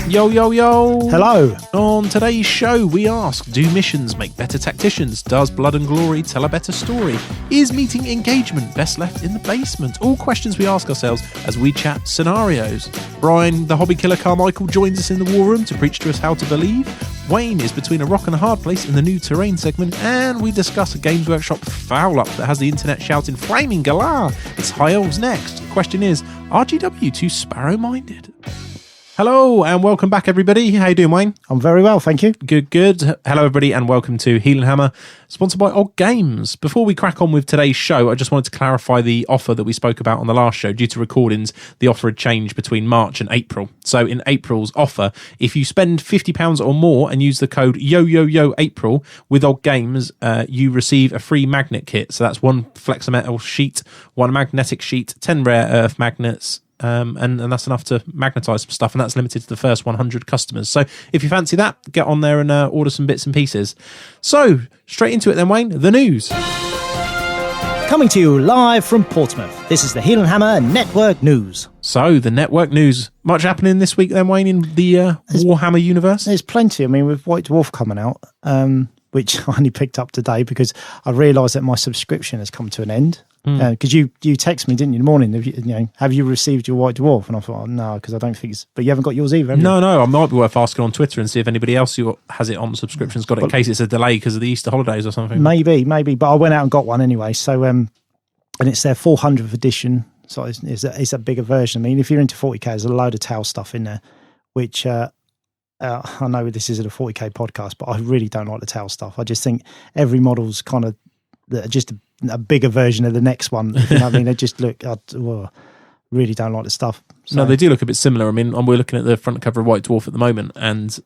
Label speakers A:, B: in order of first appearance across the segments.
A: Yo, yo, yo.
B: Hello.
A: On today's show, we ask, do missions make better tacticians? Does Blood and Glory tell a better story? Is meeting engagement best left in the basement? All questions we ask ourselves as we chat scenarios. Brian, the hobby killer Carmichael, joins us in the war room to preach to us how to believe. Wayne is between a rock and a hard place in the new terrain segment, and we discuss a Games Workshop foul-up that has the internet shouting, Flaming Galah! It's High Elves next. The question is, are GW too sparrow-minded? Hello and welcome back, everybody. How you doing, Wayne?
B: I'm very well, thank you.
A: Good. Hello, everybody, and welcome to Heelanhammer, sponsored by Odd Games. Before we crack on with today's show, I just wanted to clarify the offer that we spoke about on the last show. Due to recordings, the offer had changed between March and April. So in April's offer, if you spend £50 or more and use the code YOYOYOAPRIL with Odd Games, you receive a free magnet kit. So that's one Flexometal sheet, one magnetic sheet, 10 rare earth magnets, and that's enough to magnetise some stuff, and that's limited to the first 100 customers. So if you fancy that, get on there and order some bits and pieces. So straight into it then, Wayne, the news.
B: Coming to you live from Portsmouth, this is the Heelanhammer Network News.
A: So the network news, much happening this week then, Wayne, in the Warhammer universe?
B: There's plenty. I mean, with White Dwarf coming out, which I only picked up today because I realised that my subscription has come to an end. Because you text me, didn't you, in the morning? Have you received your White Dwarf? And I thought, no, because I don't think it's. But you haven't got yours either, have you?
A: No. I might be worth asking on Twitter and see if anybody else who has it on subscription's got it in case it's a delay because of the Easter holidays or something.
B: Maybe. But I went out and got one anyway. So, and it's their 400th edition. So it's a bigger version. I mean, if you're into 40k, there's a load of tau stuff in there, which I know this isn't a 40k podcast, but I really don't like the tau stuff. I just think every model's kind of just a bigger version of the next one. You know what I mean? They just look, really don't like the stuff. So.
A: No, they do look a bit similar. I mean, we're looking at the front cover of White Dwarf at the moment, and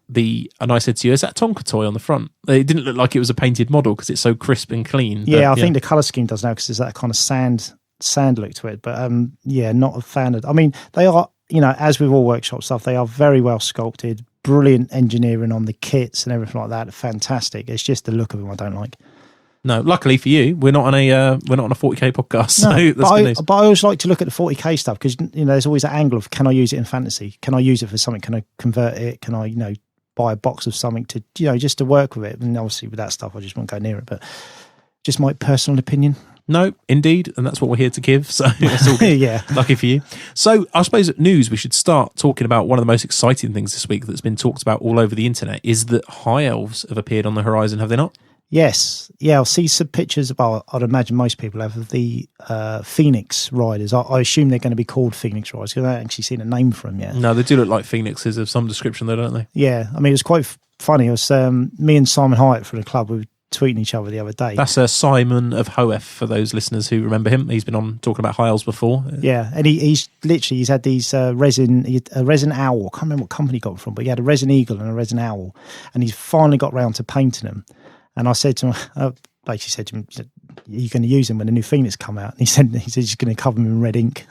A: I said to you, is that Tonka toy on the front? It didn't look like it was a painted model because it's so crisp and clean.
B: Yeah, I think the colour scheme does now because there's that kind of sand look to it. But not a fan of. I mean, they are, as with all workshop stuff, they are very well sculpted, brilliant engineering on the kits and everything like that. Fantastic. It's just the look of them I don't like.
A: No, luckily for you, we're not on a 40k podcast. So
B: no,
A: that's good news.
B: But I always like to look at the 40k stuff because there's always that angle of, can I use it in fantasy? Can I use it for something? Can I convert it? Can I buy a box of something to just to work with it? And obviously with that stuff, I just won't go near it. But just my personal opinion.
A: No, indeed, and that's what we're here to give. So it's all good.
B: Yeah,
A: lucky for you. So I suppose at news, we should start talking about one of the most exciting things this week that's been talked about all over the internet is that High Elves have appeared on the horizon. Have they not?
B: Yes. Yeah, I'll see some pictures of, I'd imagine most people have, of the Phoenix Riders. I assume they're going to be called Phoenix Riders because I haven't actually seen a name for them yet.
A: No, they do look like phoenixes of some description though, don't they?
B: Yeah. I mean, it was quite funny. It was me and Simon Hyatt from the club, we were tweeting each other the other day.
A: That's Simon of Hoef, for those listeners who remember him. He's been on talking about High Elves before.
B: Yeah, and he's had these a resin owl. I can't remember what company he got them from, but he had a resin eagle and a resin owl, and he's finally got round to painting them. And I said to him, basically said to him, you're going to use them when the new Phoenix come out. And he said he's going to cover them in red ink.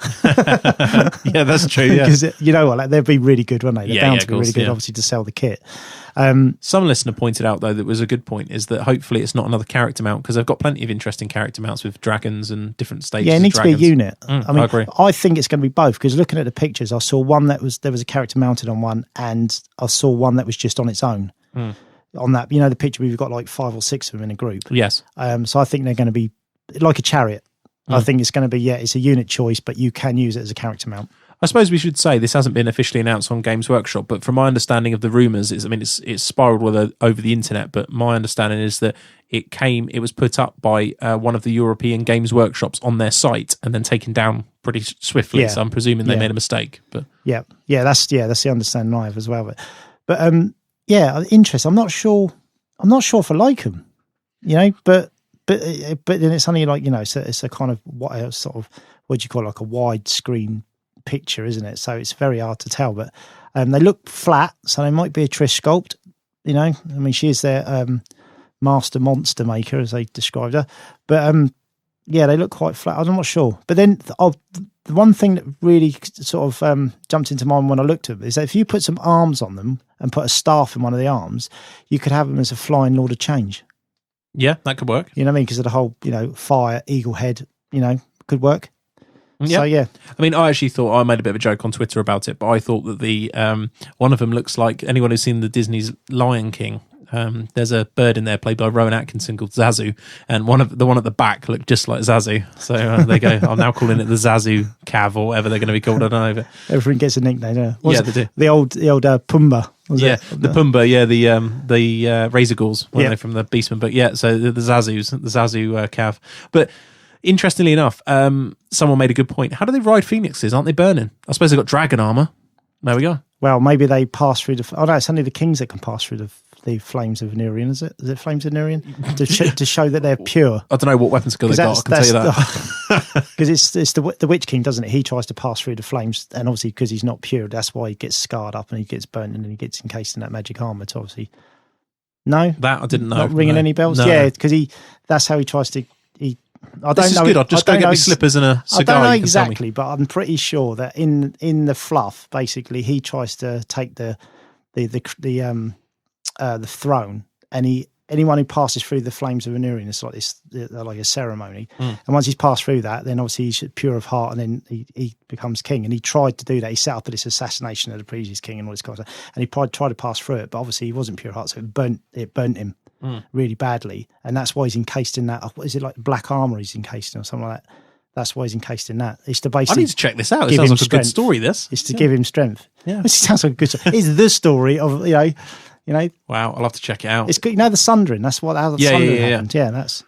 A: Yeah, that's true. Yeah.
B: Because you know what, they'll be really good, won't they? They're bound to be really good, obviously, to sell the kit.
A: Some listener pointed out, though, that was a good point, is that hopefully it's not another character mount, because they've got plenty of interesting character mounts with dragons and different stages.
B: Yeah, it needs to be a unit.
A: I mean, I agree.
B: I think it's going to be both, because looking at the pictures, I saw one there was a character mounted on one, and I saw one that was just on its own. On that, the picture we've got like 5 or 6 of them in a group.
A: Yes.
B: So I think they're going to be like a chariot. I think it's going to be, it's a unit choice, but you can use it as a character mount.
A: I suppose we should say this hasn't been officially announced on Games Workshop, but from my understanding of the rumours, it's spiralled over the internet, but my understanding is that it was put up by one of the European Games Workshops on their site and then taken down pretty swiftly. So I'm presuming they made a mistake. But
B: that's the understanding I have as well. But interesting. I'm not sure if I like them, but then it's only like, it's a kind of what do you call it, like a widescreen picture, isn't it? So it's very hard to tell, but they look flat, so they might be a Trish sculpt. I mean, she is their master monster maker, as they described her. But they look quite flat. I'm not sure. But then the one thing that really sort of jumped into mind when I looked at them is that if you put some arms on them and put a staff in one of the arms, you could have them as a flying Lord of Change.
A: Yeah, that could work.
B: You know what I mean? Because of the whole, fire, eagle head, could work. So yeah,
A: I mean, I actually thought I made a bit of a joke on Twitter about it, but I thought that the one of them looks like anyone who's seen the Disney's Lion King. There's a bird in there played by Rowan Atkinson called Zazu, and the one at the back looked just like Zazu. So they go, I'm now calling it the Zazu Cav or whatever they're going to be called. I don't know.
B: Everything gets a nickname. Yeah,
A: they do.
B: The old Pumbaa.
A: The Pumbaa. Yeah, the Razor Ghouls, weren't they, from the Beastman? But yeah, so the Zazu Cav. But interestingly enough, someone made a good point. How do they ride phoenixes? Aren't they burning? I suppose they've got dragon armor. There we go.
B: Well, maybe they pass through the. Oh no, it's only the kings that can pass through the flames of Nerion. Is it? Is it flames of Nerion to show that they're pure?
A: I don't know what weapon skill they got. I can tell you that
B: because it's the Witch King, doesn't it? He tries to pass through the flames, and obviously because he's not pure, that's why he gets scarred up and he gets burnt and then he gets encased in that magic armor. To obviously, no,
A: that I didn't know.
B: Not ringing any bells. No. Yeah, because that's how he tries to. I don't know.
A: Good. I'll just go get me slippers and a cigar.
B: I don't know exactly, but I'm pretty sure that in the fluff, basically, he tries to take the throne, and anyone who passes through the flames of Anurian, it's like this, like a ceremony. And once he's passed through that, then obviously he's pure of heart, and then he becomes king. And he tried to do that. He set up this assassination of the previous king and all this kind of stuff. And he tried to pass through it, but obviously he wasn't pure of heart, so it burnt him really badly. And that's why he's encased in that. What is it, like black armor? He's encased in or something like that. That's why he's encased in that. It's to basically.
A: I need to check this out. It sounds like a good story. This.
B: It's to give him strength.
A: Yeah,
B: it sounds like a good story. It's the story of You know,
A: wow! I'll have to check it out.
B: It's the Sundering. That's how the Sundering happened. Yeah, that's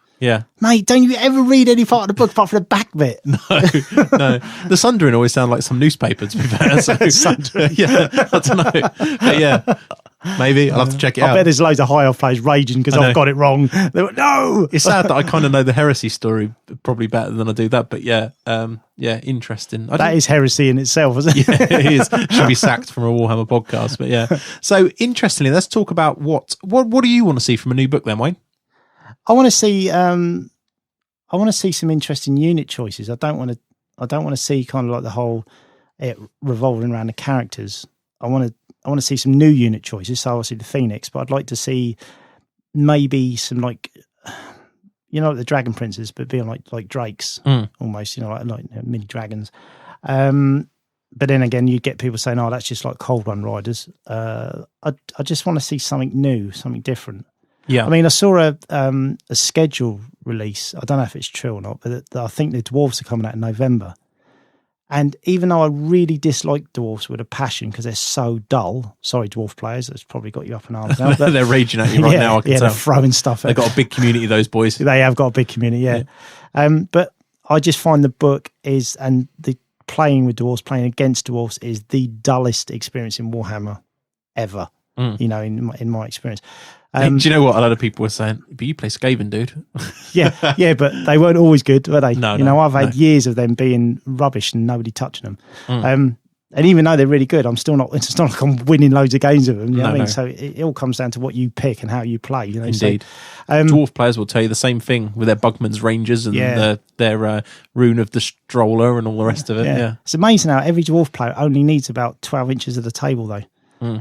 B: mate. Don't you ever read any part of the book apart from the back bit?
A: No. The Sundering always sound like some newspaper. To be fair, so, yeah, I don't know. But yeah, maybe I'll have to check it out.
B: I bet there's loads of high elf players raging because I've got it wrong. They went, no.
A: It's sad that I kind of know the heresy story probably better than I do that. But yeah, interesting.
B: That is heresy in itself, isn't it?
A: Yeah, it is. Should be sacked from a Warhammer podcast. But yeah. So interestingly, let's talk about what do you want to see from a new book then, Wayne?
B: I want to see some interesting unit choices. I don't want to see kind of like the whole it revolving around the characters. I want to see some new unit choices. So obviously the Phoenix, but I'd like to see maybe some like the Dragon Princes, but being like drakes almost. Like mini dragons. But then again, you get people saying, "Oh, that's just like Cold Run Riders." I just want to see something new, something different.
A: Yeah,
B: I mean, I saw a schedule release. I don't know if it's true or not, but I think the Dwarves are coming out in November. And even though I really dislike Dwarves with a passion because they're so dull, sorry, Dwarf players, that's probably got you up in arms now. But,
A: they're raging at you right now. I can tell.
B: They're throwing stuff.
A: They've got a big community, those boys.
B: They have got a big community, yeah. But I just find the book and the playing with Dwarves, playing against Dwarves, is the dullest experience in Warhammer ever. In my experience.
A: Do you know what a lot of people were saying? But you play Skaven, dude.
B: yeah, but they weren't always good, were they?
A: No,
B: I've had years of them being rubbish and nobody touching them. And even though they're really good, it's not like I'm winning loads of games with them. You know what I mean? So it all comes down to what you pick and how you play.
A: Indeed. So, Dwarf players will tell you the same thing with their Bugman's Rangers and their Rune of the Stroller and all the rest of it. Yeah.
B: It's amazing how every Dwarf player only needs about 12 inches of the table, though.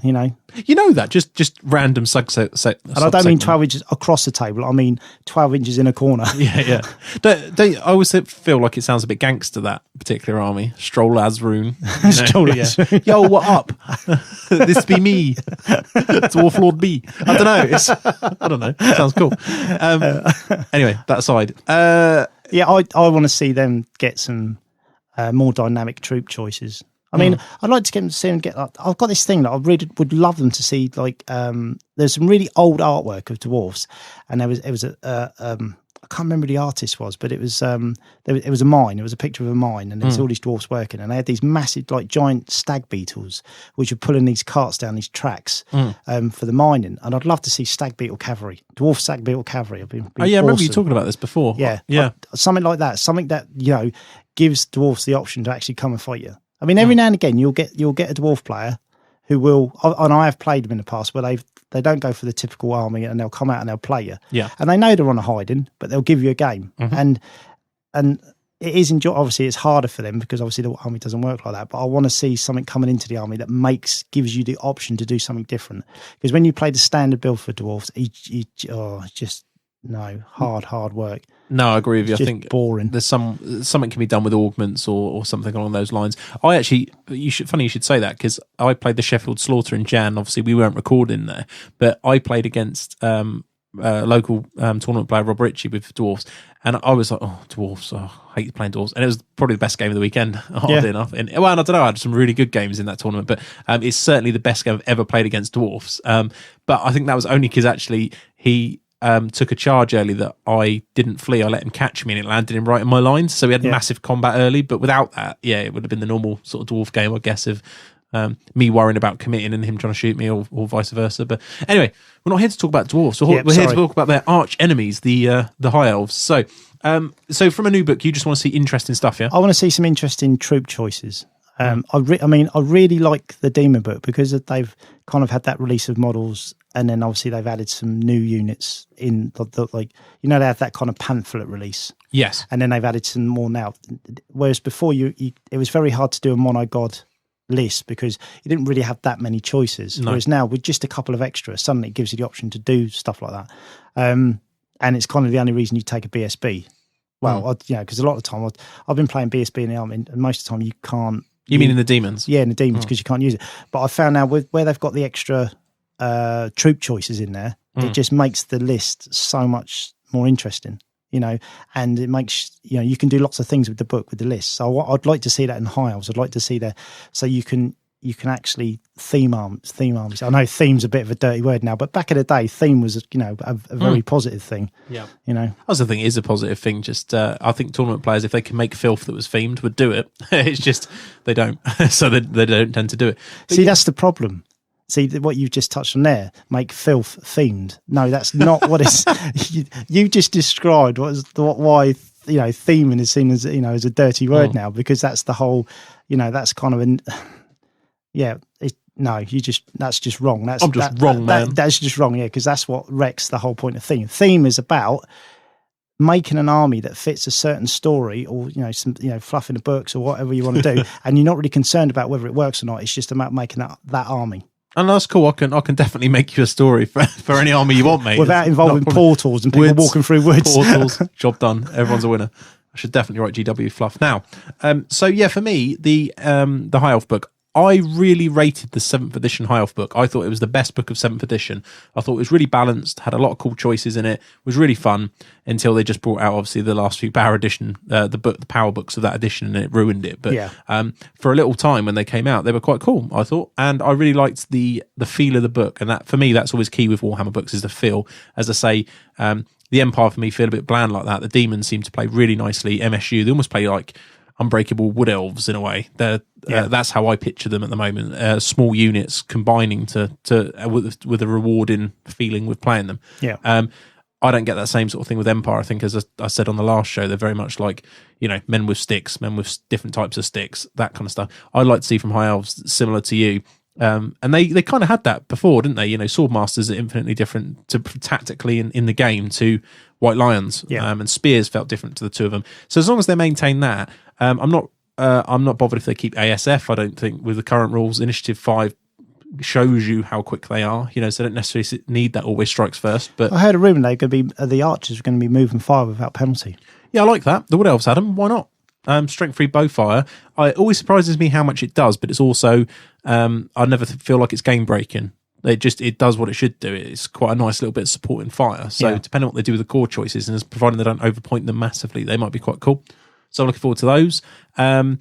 B: You know
A: that just random and
B: I don't mean 12 inches across the table. I mean 12 inches in a corner.
A: Yeah. I always feel like it sounds a bit gangster, that particular army. Strollaz Rune. Yo, what up? This be me, Dwarf Lord B. I don't know. It sounds cool. Anyway, that aside.
B: I want to see them get some more dynamic troop choices. I mean, I'd like to see them get. I've got this thing that I really would love them to see. Like, there's some really old artwork of dwarfs, and it was a I can't remember who the artist was, but it was it was a mine. It was a picture of a mine, and there's all these dwarfs working, and they had these massive, like, giant stag beetles, which were pulling these carts down these tracks for the mining. And I'd love to see stag beetle cavalry, dwarf stag beetle cavalry.
A: I remember you talking about this before.
B: Yeah, something like that. Something that gives dwarfs the option to actually come and fight you. I mean, every now and again, you'll get a dwarf player who will, and I have played them in the past, where they don't go for the typical army and they'll come out and they'll play you.
A: Yeah.
B: And they know they're on a hiding, but they'll give you a game. And it is obviously it's harder for them because obviously the army doesn't work like that. But I want to see something coming into the army that gives you the option to do something different. Because when you play the standard build for dwarfs, no, hard work.
A: No, I agree with you.
B: It's
A: I
B: just
A: think
B: boring.
A: there's something can be done with augments or something along those lines. I actually, funny you should say that, because I played the Sheffield Slaughter in Jan. Obviously, we weren't recording there, but I played against local tournament player Rob Ritchie with dwarfs, and I was like, oh, dwarfs, I hate playing dwarfs, and it was probably the best game of the weekend, oddly enough. And well, I don't know, I had some really good games in that tournament, but it's certainly the best game I've ever played against dwarfs. But I think that was only because actually he took a charge early that I didn't flee. I let him catch me and it landed him right in my lines. So we had massive combat early, but without that, it would have been the normal sort of dwarf game, I guess, of me worrying about committing and him trying to shoot me, or vice versa. But anyway, we're not here to talk about dwarfs. We're here to talk about their arch enemies, the high elves. So from a new book, you just want to see interesting stuff, yeah?
B: I want to see some interesting troop choices. I really like the Demon book because they've kind of had that release of models, and then obviously they've added some new units in like, they have that kind of pamphlet release.
A: Yes.
B: And then they've added some more now. Whereas before it was very hard to do a mono god list because you didn't really have that many choices. No. Whereas now with just a couple of extras, suddenly it gives you the option to do stuff like that. And it's kind of the only reason you take a BSB. Well, because a lot of the time I've been playing BSB in the army, and most of the time you can't.
A: You mean in the demons?
B: Yeah, in the demons, because you can't use it. But I found now where they've got the extra troop choices in there, it just makes the list so much more interesting, and it makes, you can do lots of things with the book, with the list. So I'd like to see that in High Elves. I'd like to see that, so you can actually theme arms. I know theme's a bit of a dirty word now, but back in the day, theme was, a very positive thing.
A: Yeah.
B: I
A: also think it is a positive thing. Just, I think tournament players, if they can make filth that was themed, would do it. It's just, they don't. So they don't tend to do it. But
B: see, that's the problem. See, what you've just touched on there, make filth themed. No, that's not what it's... you just described why, theming is seen as, as a dirty word now, because that's the whole, that's kind of an... that's just wrong.
A: I'm just wrong, man.
B: That's just wrong, because that's what wrecks the whole point of theme. Theme is about making an army that fits a certain story, or some fluff in the books or whatever you want to do, and you're not really concerned about whether it works or not. It's just about making that army.
A: And that's cool. I can definitely make you a story for any army you want, mate.
B: Without involving portals and people walking through woods.
A: Portals, job done. Everyone's a winner. I should definitely write GW fluff now. For me, the High Elf book, I really rated the 7th edition High Elf book. I thought it was the best book of 7th edition. I thought it was really balanced, had a lot of cool choices in it, was really fun, until they just brought out, obviously, the last few Power edition, the power books of that edition, and it ruined it. But for a little time when they came out, they were quite cool, I thought. And I really liked the feel of the book. And that, for me, that's always key with Warhammer books, is the feel. As I say, the Empire, for me, feel a bit bland like that. The Demons seem to play really nicely. MSU, they almost play like unbreakable wood elves in a way. That's how I picture them at the moment. Small units combining to with a rewarding feeling with playing them. I don't get that same sort of thing with Empire. I think, as I said on the last show, they're very much like, men with sticks, men with different types of sticks, that kind of stuff. I'd like to see from High Elves similar to you. And they kind of had that before, didn't they? Swordmasters are infinitely different tactically in the game to White Lions, and Spears felt different to the two of them. So as long as they maintain that, I'm not bothered if they keep ASF. I don't think with the current rules, Initiative 5 shows you how quick they are. So they don't necessarily need that always strikes first. But
B: I heard a rumor the archers are going to be moving fire without penalty.
A: Yeah, I like that. The Wood Elves had them. Why not? Strength-free bow fire. It always surprises me how much it does, but it's also I never feel like it's game breaking. It does what it should do. It's quite a nice little bit of support in fire. So depending on what they do with the core choices, and providing they don't overpoint them massively, they might be quite cool. So I'm looking forward to those. I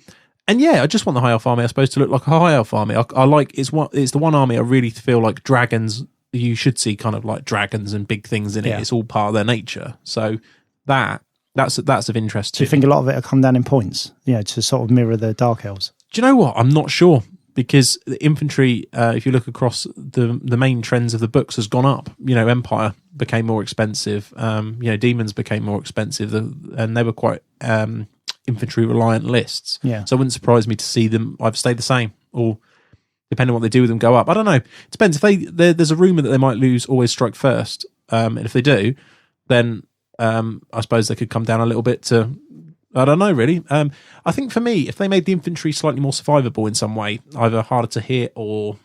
A: just want the High Elf army, I suppose, to look like a High Elf army. I like it's the one army I really feel like dragons. You should see kind of like dragons and big things in it. It's all part of their nature. So that's of interest too.
B: Do you think a lot of it will come down in points, to sort of mirror the Dark Elves?
A: Do you know what? I'm not sure, because the infantry, if you look across the main trends of the books, has gone up. Empire became more expensive. Demons became more expensive, and they were quite infantry reliant lists. So it wouldn't surprise me to see them either stay the same, or depending on what they do with them, go up. I don't know. It depends. If there's a rumor that they might lose always strike first, and if they do, then I suppose they could come down a little bit to, I don't know, really. I think for me, if they made the infantry slightly more survivable in some way, either harder to hit or,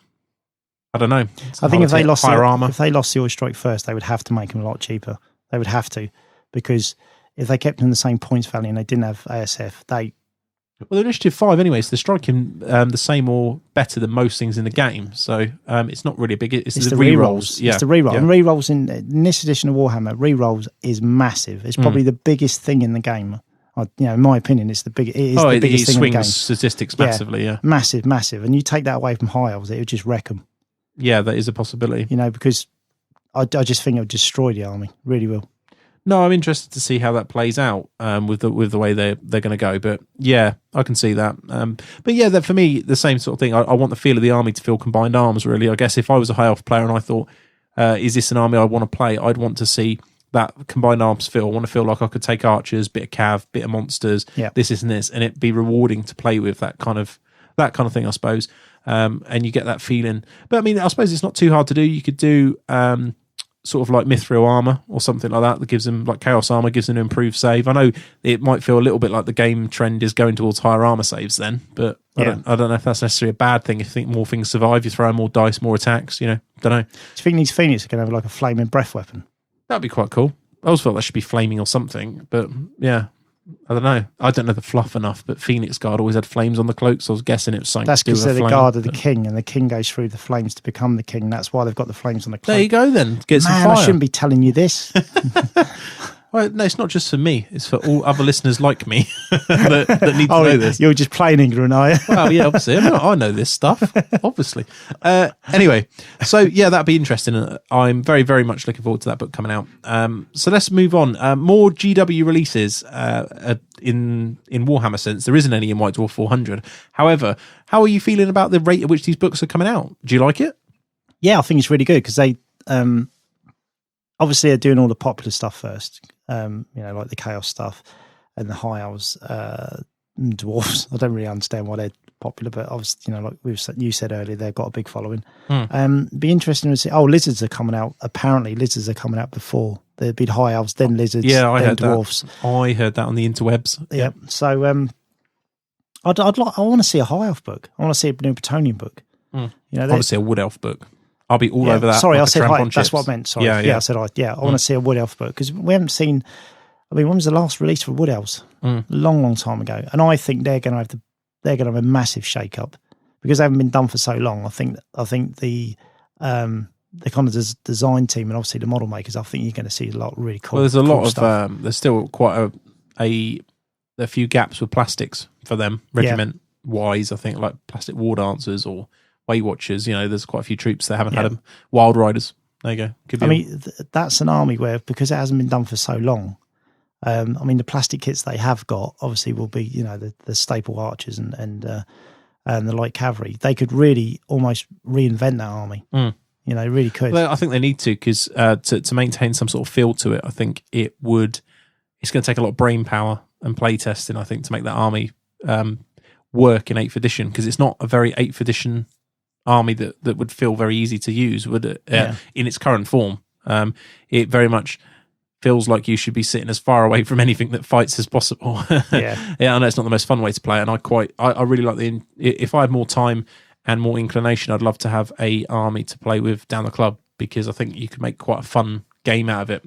A: I don't know.
B: I think if they lost the always strike first, they would have to make them a lot cheaper. They would have to, because if they kept in the same points value and they didn't have ASF,
A: Well, the initiative 5 anyway, so they're striking the same or better than most things in the game. So it's not really a big... It's the rerolls.
B: Yeah. It's the reroll. Yeah. And rerolls in this edition of Warhammer, rerolls is massive. It's probably the biggest thing in the game. In my opinion, it's the biggest. It is the biggest thing in the game.
A: Swings statistics massively, yeah.
B: Massive. And you take that away from high elves, it would just wreck them.
A: Yeah, that is a possibility.
B: Because I just think it would destroy the army. Really will.
A: No, I'm interested to see how that plays out with the way they're going to go. But yeah, I can see that. But yeah, that for me, the same sort of thing. I want the feel of the army to feel combined arms, really. I guess if I was a high elf player and I thought, is this an army I want to play? I'd want to see that combined arms feel. I want to feel like I could take archers, bit of cav, bit of monsters, this and this, and it'd be rewarding to play with that kind of thing, I suppose. And you get that feeling. But I mean, I suppose it's not too hard to do. You could do sort of like Mithril armor or something like that gives them, like Chaos armor gives them an improved save. I know it might feel a little bit like the game trend is going towards higher armor saves then, but I don't know if that's necessarily a bad thing. If you think more things survive, you throw in more dice, more attacks, don't know.
B: Do you think these Phoenix are going to have like a flaming breath weapon?
A: That'd be quite cool. I always felt that should be flaming or something, but yeah, I don't know. I don't know the fluff enough, but Phoenix Guard always had flames on the cloaks, so I was guessing it was something
B: That's
A: to do with
B: because they're the
A: flame,
B: guard of the king, and the king goes through the flames to become the king. That's why they've got the flames on the cloak.
A: There you go then. Get some fire.
B: I shouldn't be telling you this.
A: Well, no, it's not just for me. It's for all other listeners like me that need to know this.
B: You're just plain ignorant, are you?
A: Well, yeah, obviously. I know this stuff, obviously. Anyway, so yeah, that'd be interesting. I'm very, very much looking forward to that book coming out. So let's move on. More GW releases in Warhammer sense. There isn't any in White Dwarf 400. However, how are you feeling about the rate at which these books are coming out? Do you like it? Yeah,
B: I think it's really good because they obviously are doing all the popular stuff first. Like the Chaos stuff and the High Elves, Dwarves. I don't really understand why they're popular, but obviously, like you said earlier, they've got a big following. Be interesting to see. Oh, Lizards are coming out. Apparently, Lizards are coming out before. There'd be High Elves, then Lizards,
A: then
B: heard Dwarves.
A: That. I heard that on the interwebs.
B: Yeah. So, I want to see a High Elf book. I want to see a New Bretonnian book.
A: I want to see a Wood Elf book. I'll be all over that.
B: Sorry,
A: like
B: I said high. That's what I meant. Sorry. Yeah, I said high. Yeah, I want to see a Wood Elf book because we haven't seen. I mean, when was the last release for Wood Elves? A long time ago. And I think they're going to have a massive shake up because they haven't been done for so long. I think the kind of design team and obviously the model makers. I think you're going to see a lot of really cool.
A: Well, there's a lot of
B: stuff.
A: There's still quite a few gaps with plastics for them regiment wise. I think like plastic war dancers or Way Watchers, there's quite a few troops that haven't had them. Wild Riders, there you go.
B: That's an army where, because it hasn't been done for so long, the plastic kits they have got obviously will be, the staple archers and the light cavalry. They could really almost reinvent that army. They really could.
A: Well, I think they need to because to maintain some sort of feel to it, I think it's going to take a lot of brain power and play testing, I think, to make that army work in 8th edition because it's not a very 8th edition army that would feel very easy to use, would it? In its current form, it very much feels like you should be sitting as far away from anything that fights as possible. I know it's not the most fun way to play, and I really like if I had more time and more inclination, I'd love to have a army to play with down the club because I think you could make quite a fun game out of it.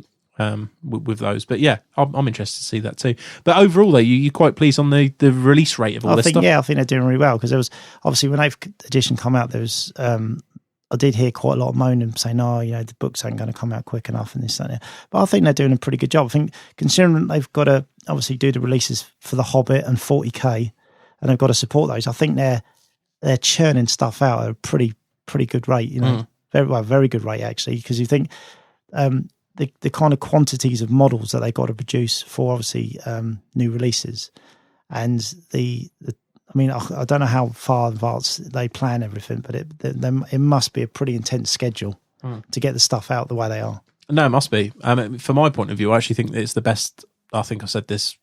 A: With those, but yeah, I'm interested to see that too. But overall, though, you're quite pleased on the release rate of all this stuff.
B: Yeah, I think they're doing really well because there was obviously when 8th edition come out, there was I did hear quite a lot of moaning saying, "Oh, the books ain't going to come out quick enough," and this and that. But I think they're doing a pretty good job. I think considering they've got to obviously do the releases for the Hobbit and 40k, and they've got to support those. I think they're churning stuff out at a pretty good rate. Very good rate actually, because you think. The kind of quantities of models that they got to produce for obviously new releases, and I don't know how far advanced they plan everything, but it must be a pretty intense schedule to get the stuff out the way they are.
A: No, it must be. From my point of view, I actually think that it's the best. I think I've said this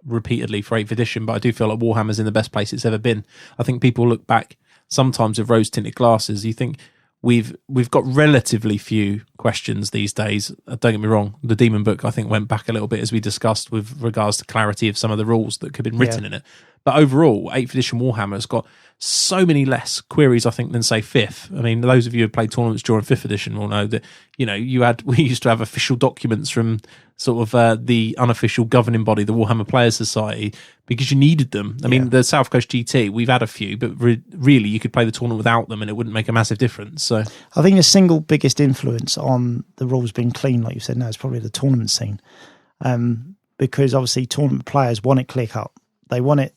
A: repeatedly for 8th edition, but I do feel like Warhammer's in the best place it's ever been. I think people look back sometimes with rose-tinted glasses. You think. We've got relatively few questions these days. Don't get me wrong. The Demon Book, I think, went back a little bit as we discussed with regards to clarity of some of the rules that could have been written in it. But overall, 8th edition Warhammer has got so many less queries, I think, than say fifth. I mean, those of you who played tournaments during fifth edition will know that, we used to have official documents from sort of the unofficial governing body, the Warhammer Players Society, because you needed them. I mean, the South Coast GT, we've had a few, but really you could play the tournament without them and it wouldn't make a massive difference. So
B: I think the single biggest influence on the rules being clean, like you said now, is probably the tournament scene. Because obviously tournament players want it clear cut. They want it,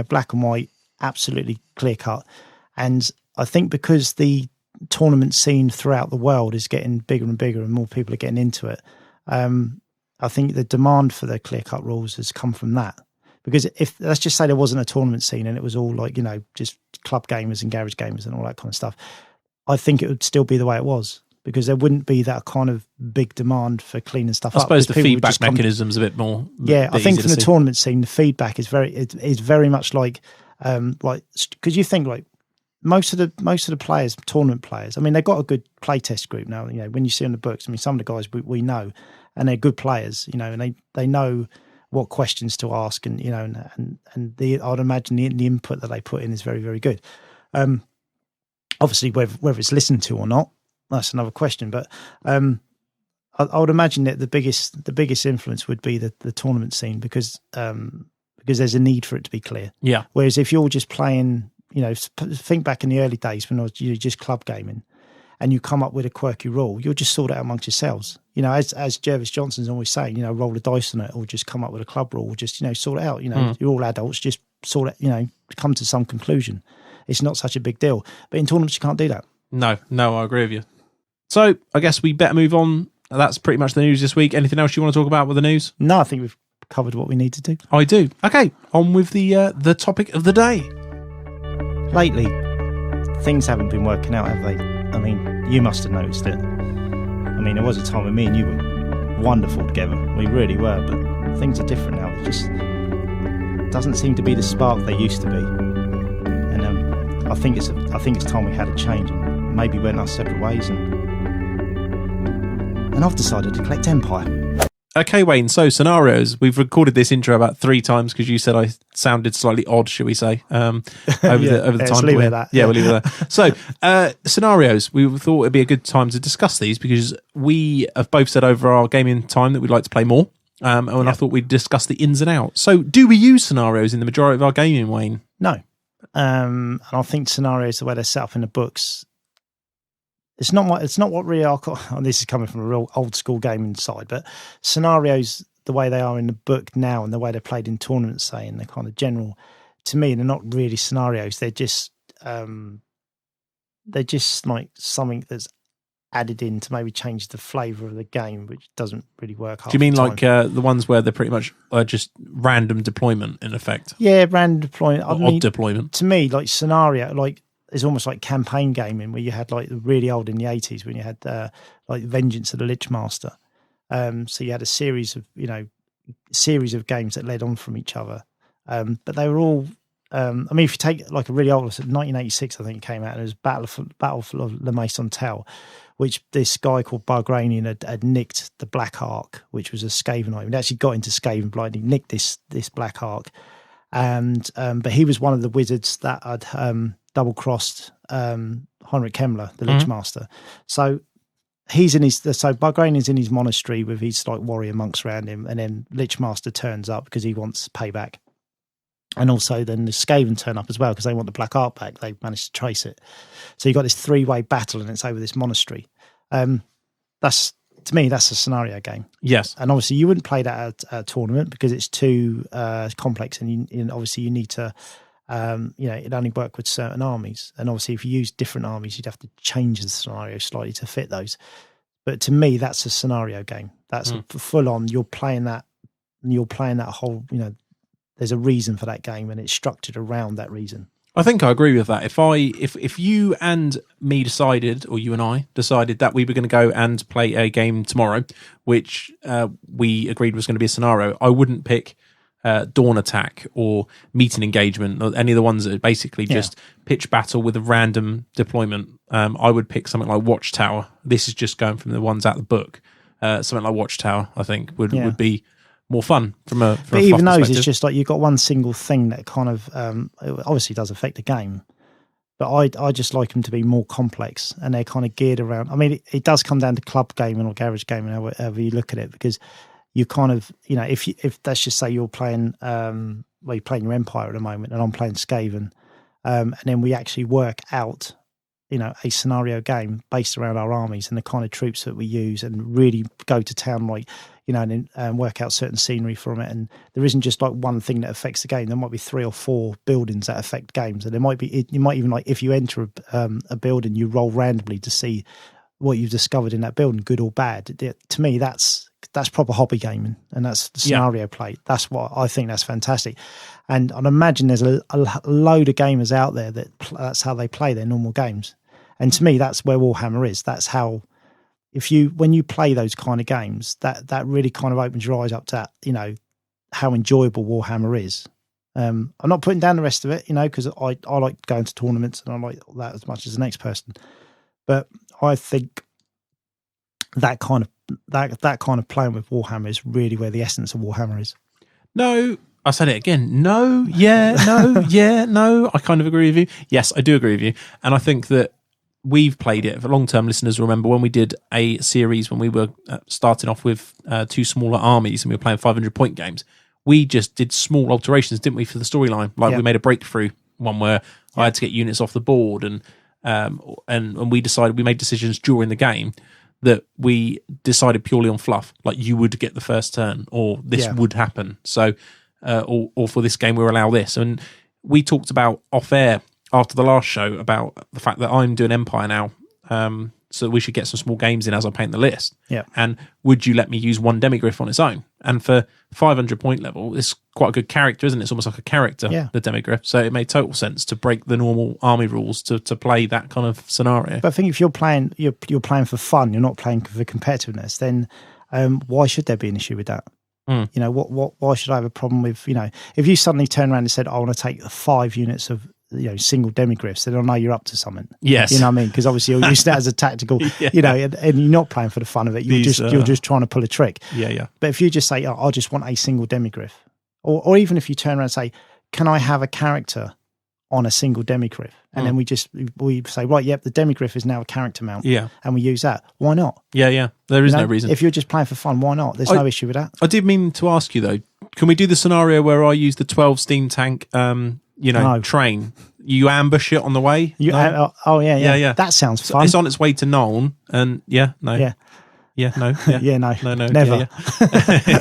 B: black and white, absolutely clear cut. And I think because the tournament scene throughout the world is getting bigger and bigger and more people are getting into it, I think the demand for the clear cut rules has come from that. Because if, let's just say there wasn't a tournament scene and it was all like, just club gamers and garage gamers and all that kind of stuff, I think it would still be the way it was. Because there wouldn't be that kind of big demand for cleaning stuff up.
A: I suppose the feedback mechanism's a bit more.
B: Yeah, I think from the tournament scene, the feedback is very much like because you think like most of the players, tournament players. I mean, they've got a good playtest group now. When you see in the books, I mean, some of the guys we know, and they're good players. And they know what questions to ask, and I'd imagine the input that they put in is very, very good. Obviously, whether it's listened to or not, that's another question. But I would imagine that the biggest influence would be the tournament scene because there's a need for it to be clear.
A: Yeah.
B: Whereas if you're just playing, think back in the early days when you're just club gaming, and you come up with a quirky rule, you'll just sort it out amongst yourselves. As Jervis Johnson's always saying, roll the dice on it, or just come up with a club rule, or just sort it out. You're all adults, just sort it. Come to some conclusion. It's not such a big deal. But in tournaments, you can't do that.
A: No, I agree with you. So I guess we better move on. That's pretty much the news this week. Anything else you want to talk about with the news?
B: No, I think we've covered what we need to do.
A: I do. Okay, on with the topic of the day.
B: Lately, things haven't been working out, have they? I mean, you must have noticed it. I mean, there was a time when me and you were wonderful together. We really were, but things are different now. It just doesn't seem to be the spark they used to be. And I think it's time we had a change and maybe went our separate ways. And I've decided to collect Empire.
A: Okay, Wayne, so scenarios. We've recorded this intro about 3 times because you said I sounded slightly odd, shall we say, over the time.
B: Leave it at that.
A: Yeah, we'll leave it there. So, scenarios. We thought it'd be a good time to discuss these because we have both said over our gaming time that we'd like to play more. And I thought we'd discuss the ins and outs. So, do we use scenarios in the majority of our gaming, Wayne?
B: No. And I think scenarios, the way they're set up in the books, it's not what really this is coming from a real old school gaming side, but scenarios, the way they are in the book now and the way they're played in tournaments, say, and they're kind of general, to me, they're not really scenarios. They're just like something that's added in to maybe change the flavour of the game, which doesn't really work.
A: Do you mean like the ones where they're pretty much just random deployment in effect?
B: Yeah, random deployment.
A: Odd deployment.
B: To me, like scenario, like it's almost like campaign gaming where you had like really old in the 80s when you had like Vengeance of the Lich Master. So you had a series of games that led on from each other. But they were all, I mean, if you take like a really old, 1986, I think it came out, and it was Battle for Le Maison-Tel, which this guy called Bargranian had nicked the Black Ark, which was a Skaven item. He actually got into Skaven Blind. He nicked this Black Ark. And but he was one of the wizards that had double-crossed Heinrich Kemmler, the Lich Master. So Bargranian's in his monastery with his like warrior monks around him, and then Lich Master turns up because he wants payback. And also then the Skaven turn up as well because they want the Black Ark back. They managed to trace it. So you got this 3-way battle and it's over this monastery. To me, that's a scenario game.
A: Yes.
B: And obviously you wouldn't play that at a tournament because it's too complex, and obviously you need to, it only work with certain armies. And obviously if you use different armies, you'd have to change the scenario slightly to fit those. But to me, that's a scenario game. That's full on. You're playing that whole, there's a reason for that game and it's structured around that reason.
A: I think I agree with that. If you and me decided, or you and I decided that we were going to go and play a game tomorrow, which we agreed was going to be a scenario, I wouldn't pick Dawn Attack or Meet and Engagement, or any of the ones that are basically just pitch battle with a random deployment. I would pick something like Watchtower. This is just going from the ones out of the book. Something like Watchtower, I think, would be more fun from a.
B: But even those, it's just like you've got one single thing that kind of it obviously does affect the game. But I just like them to be more complex, and they're kind of geared around. I mean, it does come down to club gaming or garage gaming, however you look at it, because you kind of, if let's just say you're playing, you're playing your Empire at the moment, and I'm playing Skaven, and then we actually work out, a scenario game based around our armies and the kind of troops that we use, and really go to town, like, and work out certain scenery from it. And there isn't just like one thing that affects the game. There might be 3 or 4 buildings that affect games, and there might be. You might even, like, if you enter a building, you roll randomly to see what you've discovered in that building, good or bad. To me, that's proper hobby gaming, and that's scenario play. That's what I think. That's fantastic. And I'd imagine there's a load of gamers out there that's how they play their normal games. And to me, that's where Warhammer is. That's how, when you play those kind of games, that really kind of opens your eyes up to that, how enjoyable Warhammer is. I'm not putting down the rest of it, because I like going to tournaments and I like that as much as the next person. But I think that kind of playing with Warhammer is really where the essence of Warhammer is.
A: No, I said it again. No, yeah, no, yeah, no. I kind of agree with you. Yes, I do agree with you. And I think that we've played it. For long-term listeners, remember when we did a series when we were starting off with 2 smaller armies and we were playing 500-point games. We just did small alterations, didn't we, for the storyline? Like we made a breakthrough one where I had to get units off the board, and we made decisions during the game that we decided purely on fluff. Like, you would get the first turn, or this would happen. So, or for this game, we'll allow this. And we talked about off air after the last show about the fact that I'm doing Empire now, so we should get some small games in as I paint the list.
B: Yeah.
A: And would you let me use one demigriff on its own? And for 500-point level, it's quite a good character, isn't it? It's almost like a character, the demigriff. So it made total sense to break the normal army rules to play that kind of scenario.
B: But I think if you're playing for fun, you're not playing for competitiveness, then why should there be an issue with that? Why should I have a problem with, if you suddenly turn around and said, I want to take 5 units of single demigriffs, then I know you're up to something.
A: Yes.
B: You know what I mean? Because obviously you're used to that as a tactical, and you're not playing for the fun of it. You're just trying to pull a trick.
A: Yeah.
B: But if you just say, I just want a single demigriff, or even if you turn around and say, can I have a character on a single demigriff? And then we say, right, the demigriff is now a character mount.
A: Yeah.
B: And we use that. Why not?
A: Yeah. There is no reason.
B: If you're just playing for fun, why not? There's no issue with that.
A: I did mean to ask you though, can we do the scenario where I use the 12 steam tank train? You ambush it on the way?
B: Yeah. That sounds fun.
A: It's on its way to Nuln, and no.
B: Yeah.
A: Yeah, no.
B: Yeah.
A: No.
B: Never.
A: Yeah.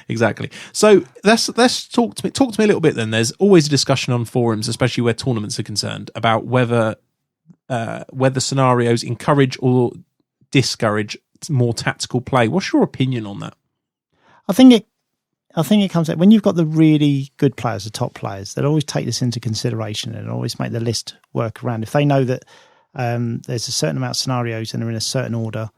A: Exactly. So let's talk to me a little bit then. There's always a discussion on forums, especially where tournaments are concerned, about whether scenarios encourage or discourage more tactical play. What's your opinion on that?
B: I think it comes out when you've got the really good players, the top players, they'll always take this into consideration and always make the list work around. If they know that there's a certain amount of scenarios and they're in a certain order,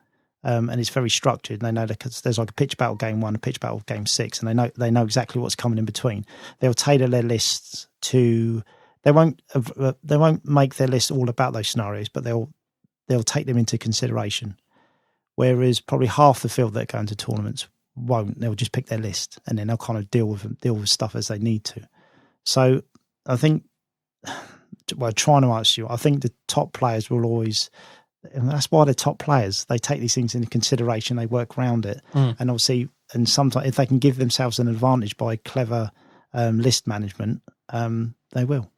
B: and it's very structured, and they know that there's like a pitch battle game 1, a pitch battle game 6, and they know exactly what's coming in between. They'll tailor their lists to. They won't make their list all about those scenarios, but they'll take them into consideration. Whereas probably half the field that go into tournaments won't. They'll just pick their list and then they'll kind of deal with stuff as they need to. So I think, trying to answer you, I think the top players will always, and that's why they're top players. They take these things into consideration. They work around it, and obviously, and sometimes if they can give themselves an advantage by clever list management, they will.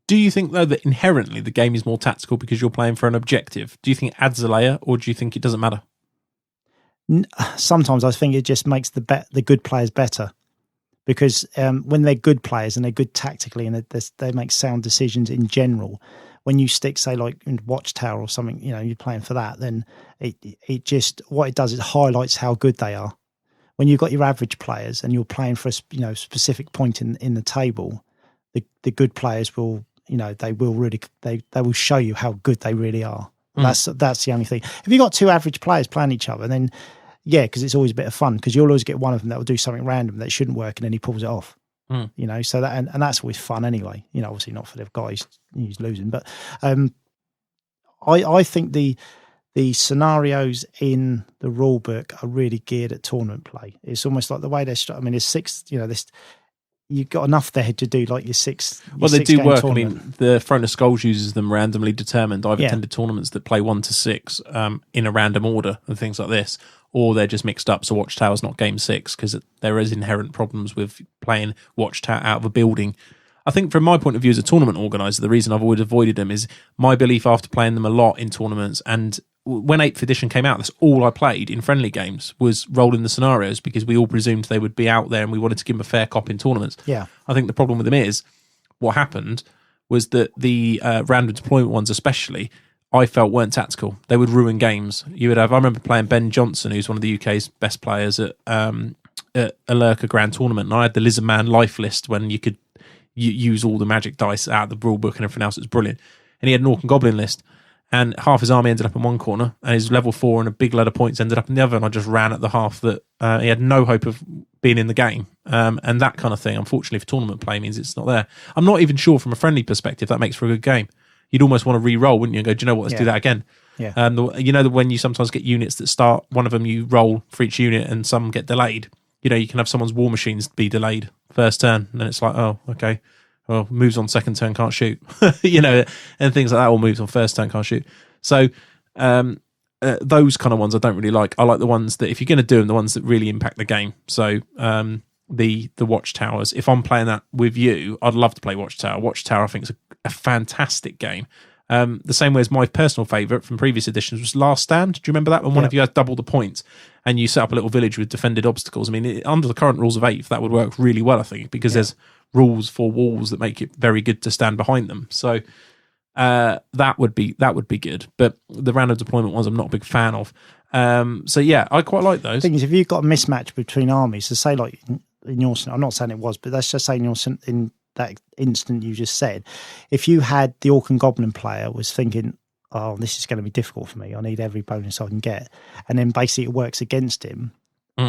A: Do you think though that inherently the game is more tactical because you're playing for an objective? Do you think it adds a layer, or do you think it doesn't matter?
B: Sometimes I think it just makes the good players better, because when they're good players and they're good tactically and they make sound decisions in general, when you stick, say, like in Watchtower or something, you're playing for that, then it just, what it does, it highlights how good they are. When you've got your average players and you're playing for a specific point in the table, the good players will, they will show you how good they really are. That's the only thing. If you've got 2 average players playing each other, then because it's always a bit of fun, because you'll always get one of them that will do something random that shouldn't work and then he pulls it off. So that and that's always fun anyway. Obviously not for the guy who's losing, but I think the the scenarios in the rule book are really geared at tournament play. It's almost like the way they're I mean, there's six, you've got enough there to do like your six.
A: Well, they do work.
B: Tournament.
A: I mean, the Throne of Skulls uses them randomly determined. I've attended tournaments that play 1 to 6 in a random order and things like this, or they're just mixed up. So Watchtower's not game 6 because there is inherent problems with playing Watchtower out of a building. I think from my point of view as a tournament organiser, the reason I've always avoided them is my belief after playing them a lot in tournaments, and when 8th edition came out, that's all I played in friendly games was rolling the scenarios because we all presumed they would be out there and we wanted to give them a fair cop in tournaments.
B: Yeah.
A: I think the problem with them is what happened was that the random deployment ones especially, I felt weren't tactical. They would ruin games. I remember playing Ben Johnson, who's one of the UK's best players at a Lurker Grand Tournament, and I had the Lizard Man life list when you could use all the magic dice out of the rule book and everything else. It was brilliant. And he had an Orc and Goblin list. And half his army ended up in one corner, and his level 4 and a big load of points ended up in the other. And I just ran at the half that he had no hope of being in the game. And that kind of thing, unfortunately, for tournament play means it's not there. I'm not even sure from a friendly perspective that makes for a good game. You'd almost want to re-roll, wouldn't you? And go, do you know what? Let's do that again.
B: Yeah.
A: When you sometimes get units that start, one of them you roll for each unit, and some get delayed. You can have someone's war machines be delayed first turn, and then it's like, oh, okay. Well, moves on second turn, can't shoot. And things like that, or moves on first turn, can't shoot. So those kind of ones I don't really like. I like the ones that, if you're going to do them, the ones that really impact the game. So the Watchtowers, if I'm playing that with you, I'd love to play Watchtower. Watchtower, I think, is a fantastic game. The same way as my personal favourite from previous editions was Last Stand. Do you remember that? When one of you had double the points and you set up a little village with defended obstacles. I mean, under the current rules of 8th, that would work really well, I think, because there's rules for walls that make it very good to stand behind them. So that would be good. But the random deployment ones I'm not a big fan of. So yeah, I quite like those.
B: The thing is, if you've got a mismatch between armies, so say like in your, I'm not saying it was, but let's just say in that instant you just said, if you had the Orc and Goblin player was thinking, oh, this is going to be difficult for me, I need every bonus I can get, and then basically it works against him,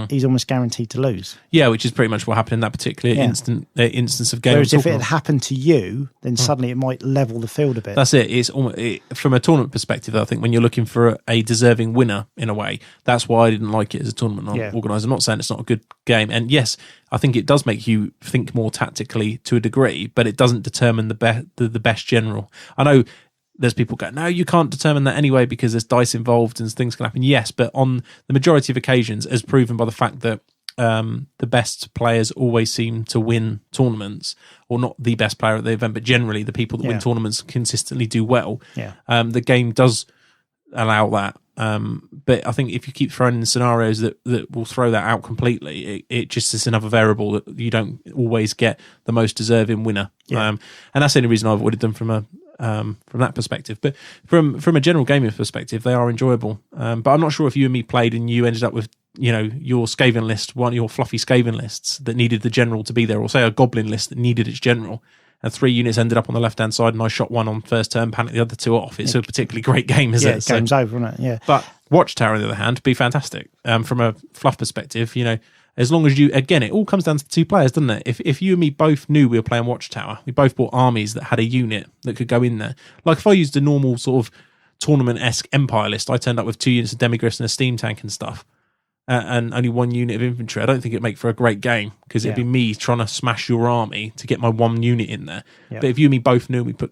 B: he's almost guaranteed to lose.
A: Yeah, which is pretty much what happened in that particular instance of game.
B: Whereas if it had happened to you, then suddenly it might level the field a bit.
A: That's it. It's almost, from a tournament perspective, I think when you're looking for a deserving winner, in a way, that's why I didn't like it as a tournament organiser. I'm not saying it's not a good game, and yes, I think it does make you think more tactically to a degree, but it doesn't determine the best general. I know there's people going, no, you can't determine that anyway because there's dice involved and things can happen. Yes, but on the majority of occasions, as proven by the fact that the best players always seem to win tournaments, or not the best player at the event, but generally the people that win tournaments consistently do well.
B: Yeah.
A: The game does allow that. But I think if you keep throwing in scenarios that will throw that out completely, it just is another variable that you don't always get the most deserving winner.
B: Yeah.
A: And that's the only reason I've avoided them from that perspective. But from a general gaming perspective, they are enjoyable. But I'm not sure if you and me played and you ended up with your Skaven list, one of your fluffy Skaven lists that needed the general to be there, or say a Goblin list that needed its general, and 3 units ended up on the left-hand side and I shot one on first turn, panicked the other 2 off. It's a particularly great game, isn't it?
B: Game's over, isn't it? Yeah.
A: But Watchtower, on the other hand, be fantastic. From a fluff perspective, as long as you, again, it all comes down to the 2 players, doesn't it? If you and me both knew we were playing Watchtower, we both bought armies that had a unit that could go in there. Like if I used a normal sort of tournament-esque Empire list, I turned up with 2 units of Demigryphs and a steam tank and stuff, and only 1 unit of infantry, I don't think it'd make for a great game, because it'd be me trying to smash your army to get my 1 unit in there. Yeah. But if you and me both knew we put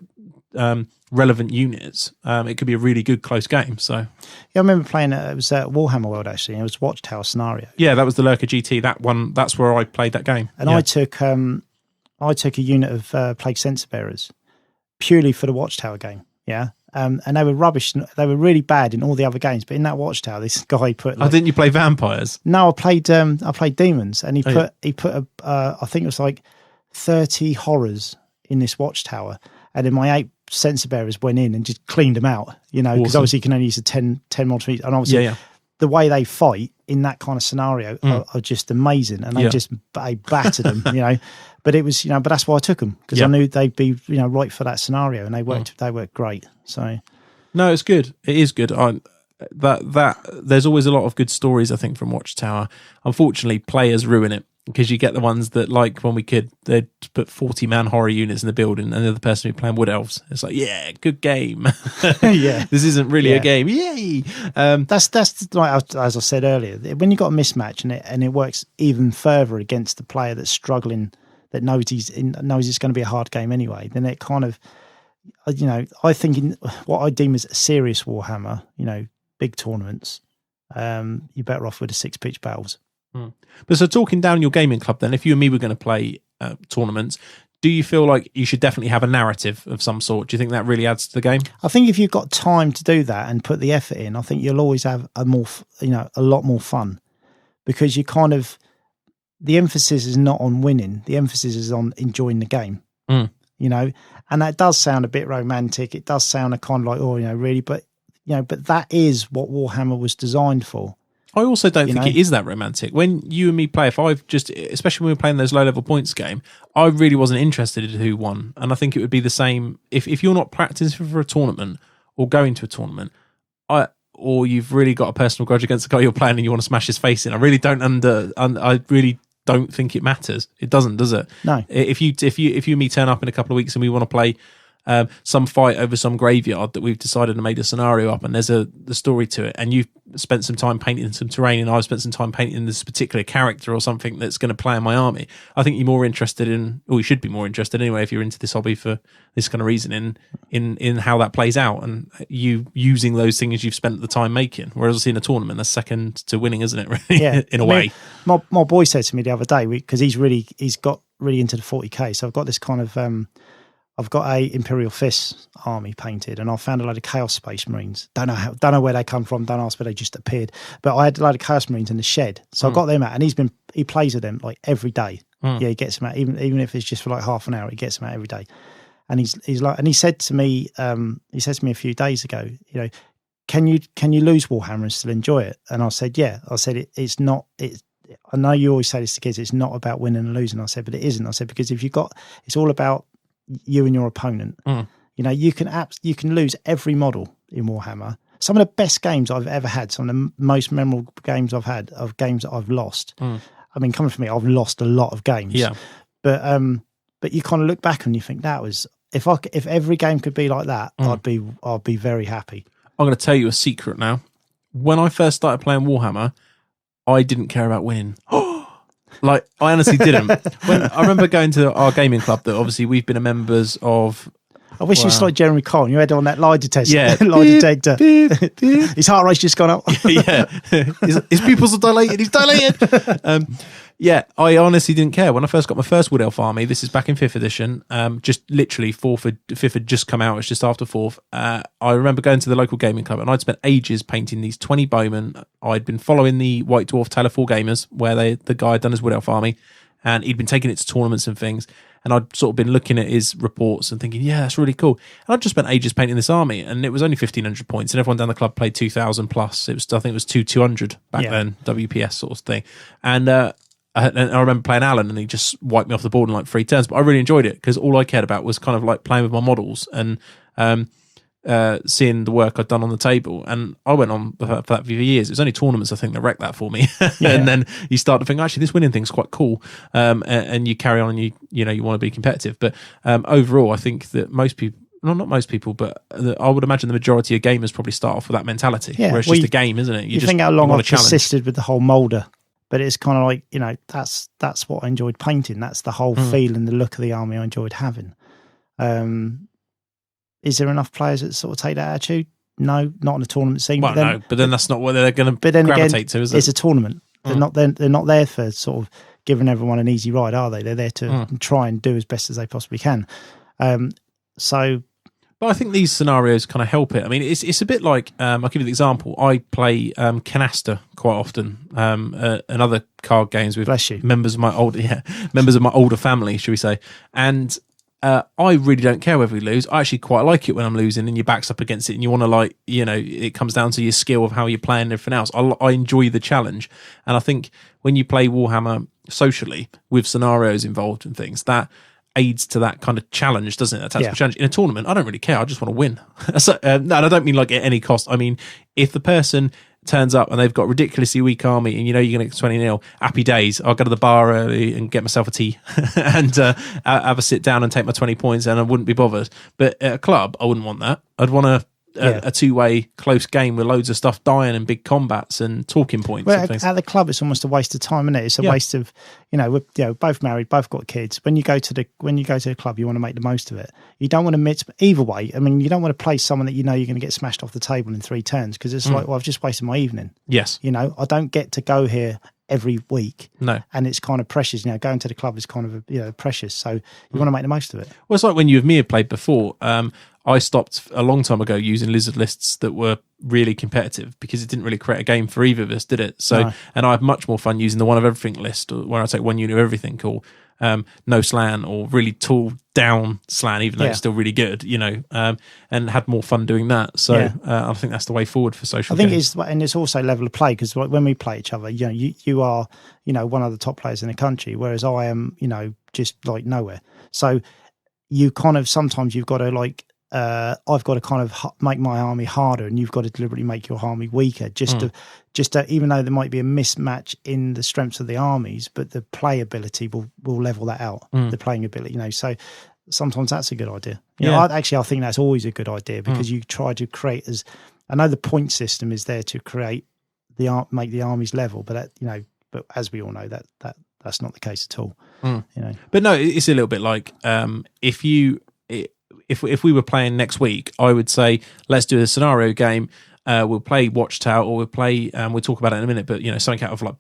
A: relevant units, it could be a really good close game. So
B: yeah, I remember playing it was at Warhammer World, actually, and it was Watchtower scenario.
A: Yeah, that was the Lurker GT. That one, that's where I played that game.
B: And I took a unit of Plague Censer Bearers purely for the Watchtower game. Yeah. And they were rubbish. They were really bad in all the other games, but in that Watchtower, this guy put.
A: Didn't you play vampires?
B: No, I played demons, and he put I think it was like 30 horrors in this Watchtower, and then my 8 Censer Bearers went in and just cleaned them out. Because obviously you can only use a 10 mod for each, and obviously the way they fight in that kind of scenario are just amazing, and they battered them. But it was, but that's why I took them, because I knew they'd be, right for that scenario, and they worked. They worked great. So,
A: no, it's good. It is good. That there's always a lot of good stories, I think, from Watchtower. Unfortunately, players ruin it. because you get the ones that, like when we could, they'd put 40-man horror units in the building, and the other person who'd playing Wood Elves. It's like, yeah, good game.
B: Yeah,
A: this isn't really a game. Yay!
B: That's like, as I said earlier, when you got a mismatch and it works even further against the player that's struggling, that knows it's going to be a hard game anyway. Then it kind of, I think in what I deem as a serious Warhammer, big tournaments, you're better off with the 6-pitch battles.
A: But so talking down your gaming club, then, if you and me were going to play tournaments, do you feel like you should definitely have a narrative of some sort? Do you think that really adds to the game?
B: I think if you've got time to do that and put the effort in, I think you'll always have a lot more fun, because you kind of, the emphasis is not on winning. The emphasis is on enjoying the game, and that does sound a bit romantic. It does sound a kind of like, really, but that is what Warhammer was designed for.
A: I also don't think it is that romantic. When you and me play, especially when we were playing those low-level points game, I really wasn't interested in who won. And I think it would be the same if you're not practicing for a tournament or going to a tournament, or you've really got a personal grudge against the guy you're playing and you want to smash his face in. I really don't I really don't think it matters. It doesn't, does it?
B: No.
A: If you and me turn up in a couple of weeks and we want to play some fight over some graveyard that we've decided to make a scenario up, and there's the story to it, and you've spent some time painting some terrain and I've spent some time painting this particular character or something that's going to play in my army, I think you're more interested in, or you should be more interested anyway, if you're into this hobby for this kind of reason, in how that plays out and you using those things you've spent the time making. Whereas in a tournament, that's second to winning, isn't it? Really?
B: Yeah,
A: in a way.
B: My boy said to me the other day, because he's got really into the 40k, so I've got this kind of I've got a Imperial Fist army painted, and I found a load of Chaos Space Marines. Don't know where they come from. Don't ask where they just appeared. But I had a load of Chaos Marines in the shed, so I got them out, and he plays with them like every day. Yeah, he gets them out, even if it's just for like half an hour. He gets them out every day, and he's like, and he said to me a few days ago, can you lose Warhammer and still enjoy it? And I said, yeah. I said it's not. I know you always say this to kids. It's not about winning and losing. I said, but it isn't. I said, because it's all about you and your opponent. You can lose every model in Warhammer. Some of the best games I've ever had, some of the most memorable games I've had, of games that I've lost. I mean, coming from me, I've lost a lot of games.
A: Yeah.
B: But you kind of look back and you think, that was, if every game could be like that, I'd be very happy.
A: I'm going to tell you a secret now. When I first started playing Warhammer, I didn't care about winning. Like, I honestly didn't. When I remember going to our gaming club that obviously we've been members of.
B: I wish you was like Jeremy Cole. You had on that lie detector.
A: Yeah.
B: Lie detector. His heart rate's just gone up.
A: Yeah. His pupils are dilated. He's dilated. Yeah, I honestly didn't care. When I first got my first Wood Elf army, this is back in 5th edition, just literally 5th had just come out, it's just after 4th. I remember going to the local gaming club and I'd spent ages painting these 20 bowmen. I'd been following the White Dwarf Tale of Four Gamers, where the guy had done his Wood Elf army, and he'd been taking it to tournaments and things. And I'd sort of been looking at his reports and thinking, yeah, that's really cool. And I'd just spent ages painting this army, and it was only 1,500 points, and everyone down the club played 2,000 plus. I think it was 200 back then, WPS sort of thing. And I remember playing Alan, and he just wiped me off the board in like 3 turns. But I really enjoyed it because all I cared about was kind of like playing with my models and seeing the work I'd done on the table. And I went on for that for years. It was only tournaments, I think, that wrecked that for me. And then you start to think, actually, this winning thing's quite cool. And you carry on and you want to be competitive. But overall, I think that most people, not most people, but I would imagine the majority of gamers probably start off with that mentality, where it's just a game, isn't it?
B: You think how long I've persisted with the whole moulder. But it's kind of like, that's what I enjoyed painting. That's the whole feel and the look of the army I enjoyed having. Is there enough players that sort of take that attitude? No, not in a tournament scene.
A: Well, no, but then that's not what they're going to gravitate to, is it?
B: It's a tournament. They're not there for sort of giving everyone an easy ride, are they? They're there to try and do as best as they possibly can.
A: But I think these scenarios kind of help it. I mean, it's a bit like, I'll give you the example. I play Canasta quite often, and other card games with members of my older family, should we say. And I really don't care whether we lose. I actually quite like it when I'm losing and your back's up against it and you want to it comes down to your skill of how you're playing and everything else. I enjoy the challenge. And I think when you play Warhammer socially with scenarios involved and things, that aids to that kind of challenge, doesn't it? That tactical challenge. In a tournament, I don't really care. I just want to win. No, I don't mean like at any cost. I mean, if the person turns up and they've got a ridiculously weak army, and you know you're going to get 20-0, happy days. I'll go to the bar early and get myself a tea and have a sit down and take my 20 points, and I wouldn't be bothered. But at a club, I wouldn't want that. I'd want a two-way close game with loads of stuff dying and big combats and talking points.
B: Well,
A: and things.
B: At the club, it's almost a waste of time, isn't it? It's a waste of, we're both married, both got kids. When you go to the club, you want to make the most of it. You don't want to miss either way. I mean, you don't want to play someone that you know you're going to get smashed off the table in 3 turns, because it's like, well, I've just wasted my evening.
A: Yes,
B: I don't get to go here every week.
A: No,
B: and it's kind of precious. Going to the club is kind of precious. So you want to make the most of it.
A: Well, it's like when you and me had played before. I stopped a long time ago using lizard lists that were really competitive, because it didn't really create a game for either of us, did it? So, and I have much more fun using the one of everything list, where I take one unit of everything, or no slan, or really tall down slan, even though it's still really good, and had more fun doing that. So I think that's the way forward for social games.
B: And it's also level of play, because when we play each other, you are, one of the top players in the country, whereas I am, just like nowhere. So you kind of, sometimes you've got to I've got to kind of make my army harder, and you've got to deliberately make your army weaker, just to, even though there might be a mismatch in the strengths of the armies, but the playability will level that out, the playing ability, so sometimes that's a good idea. I think that's always a good idea, because you try to create, I know the point system is there to create make the armies level, but but as we all know, that's not the case at all.
A: But no, it's a little bit like if we were playing next week, I would say, let's do a scenario game. We'll play Watchtower, or we'll play, we'll talk about it in a minute, but, something out of like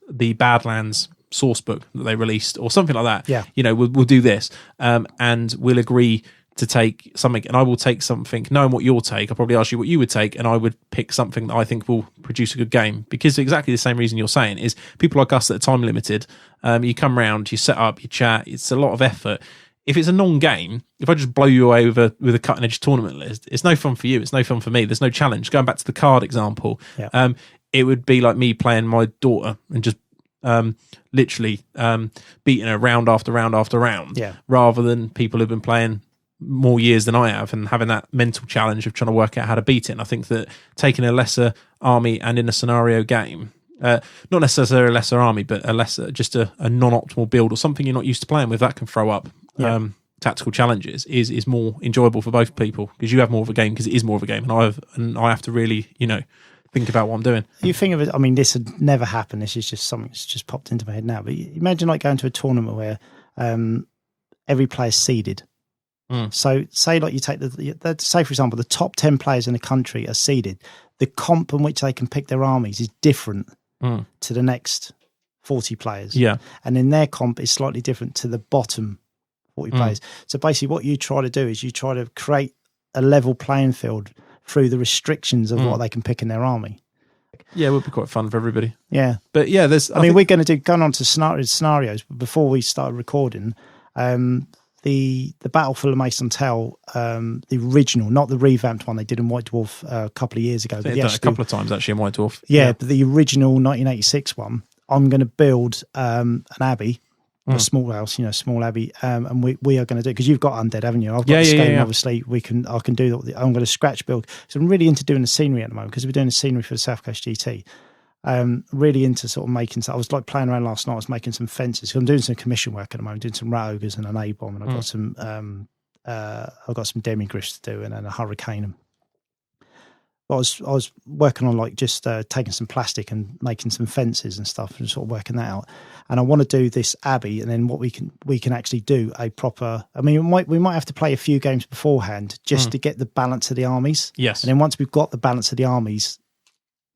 A: the Badlands source book that they released, or something like that.
B: Yeah.
A: We'll do this, and we'll agree to take something, and I will take something, knowing what you'll take. I'll probably ask you what you would take, and I would pick something that I think will produce a good game, because exactly the same reason you're saying is people like us that are time limited, you come round, you set up, you chat, it's a lot of effort. If it's a non-game, if I just blow you away with a cutting-edge tournament list, it's no fun for you. It's no fun for me. There's no challenge. Going back to the card example, it would be like me playing my daughter and just literally beating her round after round after round, rather than people who've been playing more years than I have and having that mental challenge of trying to work out how to beat it. And I think that taking a lesser army and in a scenario game, not necessarily a lesser army, but a non-optimal build or something you're not used to playing with, that can throw up tactical challenges, is more enjoyable for both people, because you have more of a game, because it is more of a game, and I have to really think about what I'm doing.
B: You think of it, I mean, this had never happened, this is just something that's just popped into my head now, but imagine going to a tournament where every player's seeded. So say you take say for example the top 10 players in the country are seeded, the comp in which they can pick their armies is different to the next 40 players, and in their comp is slightly different to the bottom 40 players. So basically what you try to do is you try to create a level playing field through the restrictions of what they can pick in their army.
A: Yeah, it would be quite fun for everybody.
B: Yeah.
A: But yeah,
B: we're going to going on to scenarios, but before we started recording, the Battle for Le Maison Tell, the original, not the revamped one they did in White Dwarf a couple of years ago.
A: They've done it a couple of times actually in White Dwarf.
B: Yeah, but the original 1986 one, I'm going to build an abbey, a small house, small abbey, and we are going to do, because you've got undead, haven't you? I've got the scheme, obviously. I can do that. I'm going to scratch build. So I'm really into doing the scenery at the moment, because we're doing the scenery for the South Coast GT. Really into sort of making. I was playing around last night. I was making some fences. So I'm doing some commission work at the moment. Doing some rat ogres and an A-bomb, and I've got some demigriffs to do, and then a hurricane. But I was working on just taking some plastic and making some fences and stuff, and sort of working that out. And I want to do this abbey, and then what we can actually do a proper. I mean, we might have to play a few games beforehand just to get the balance of the armies.
A: Yes,
B: and then once we've got the balance of the armies,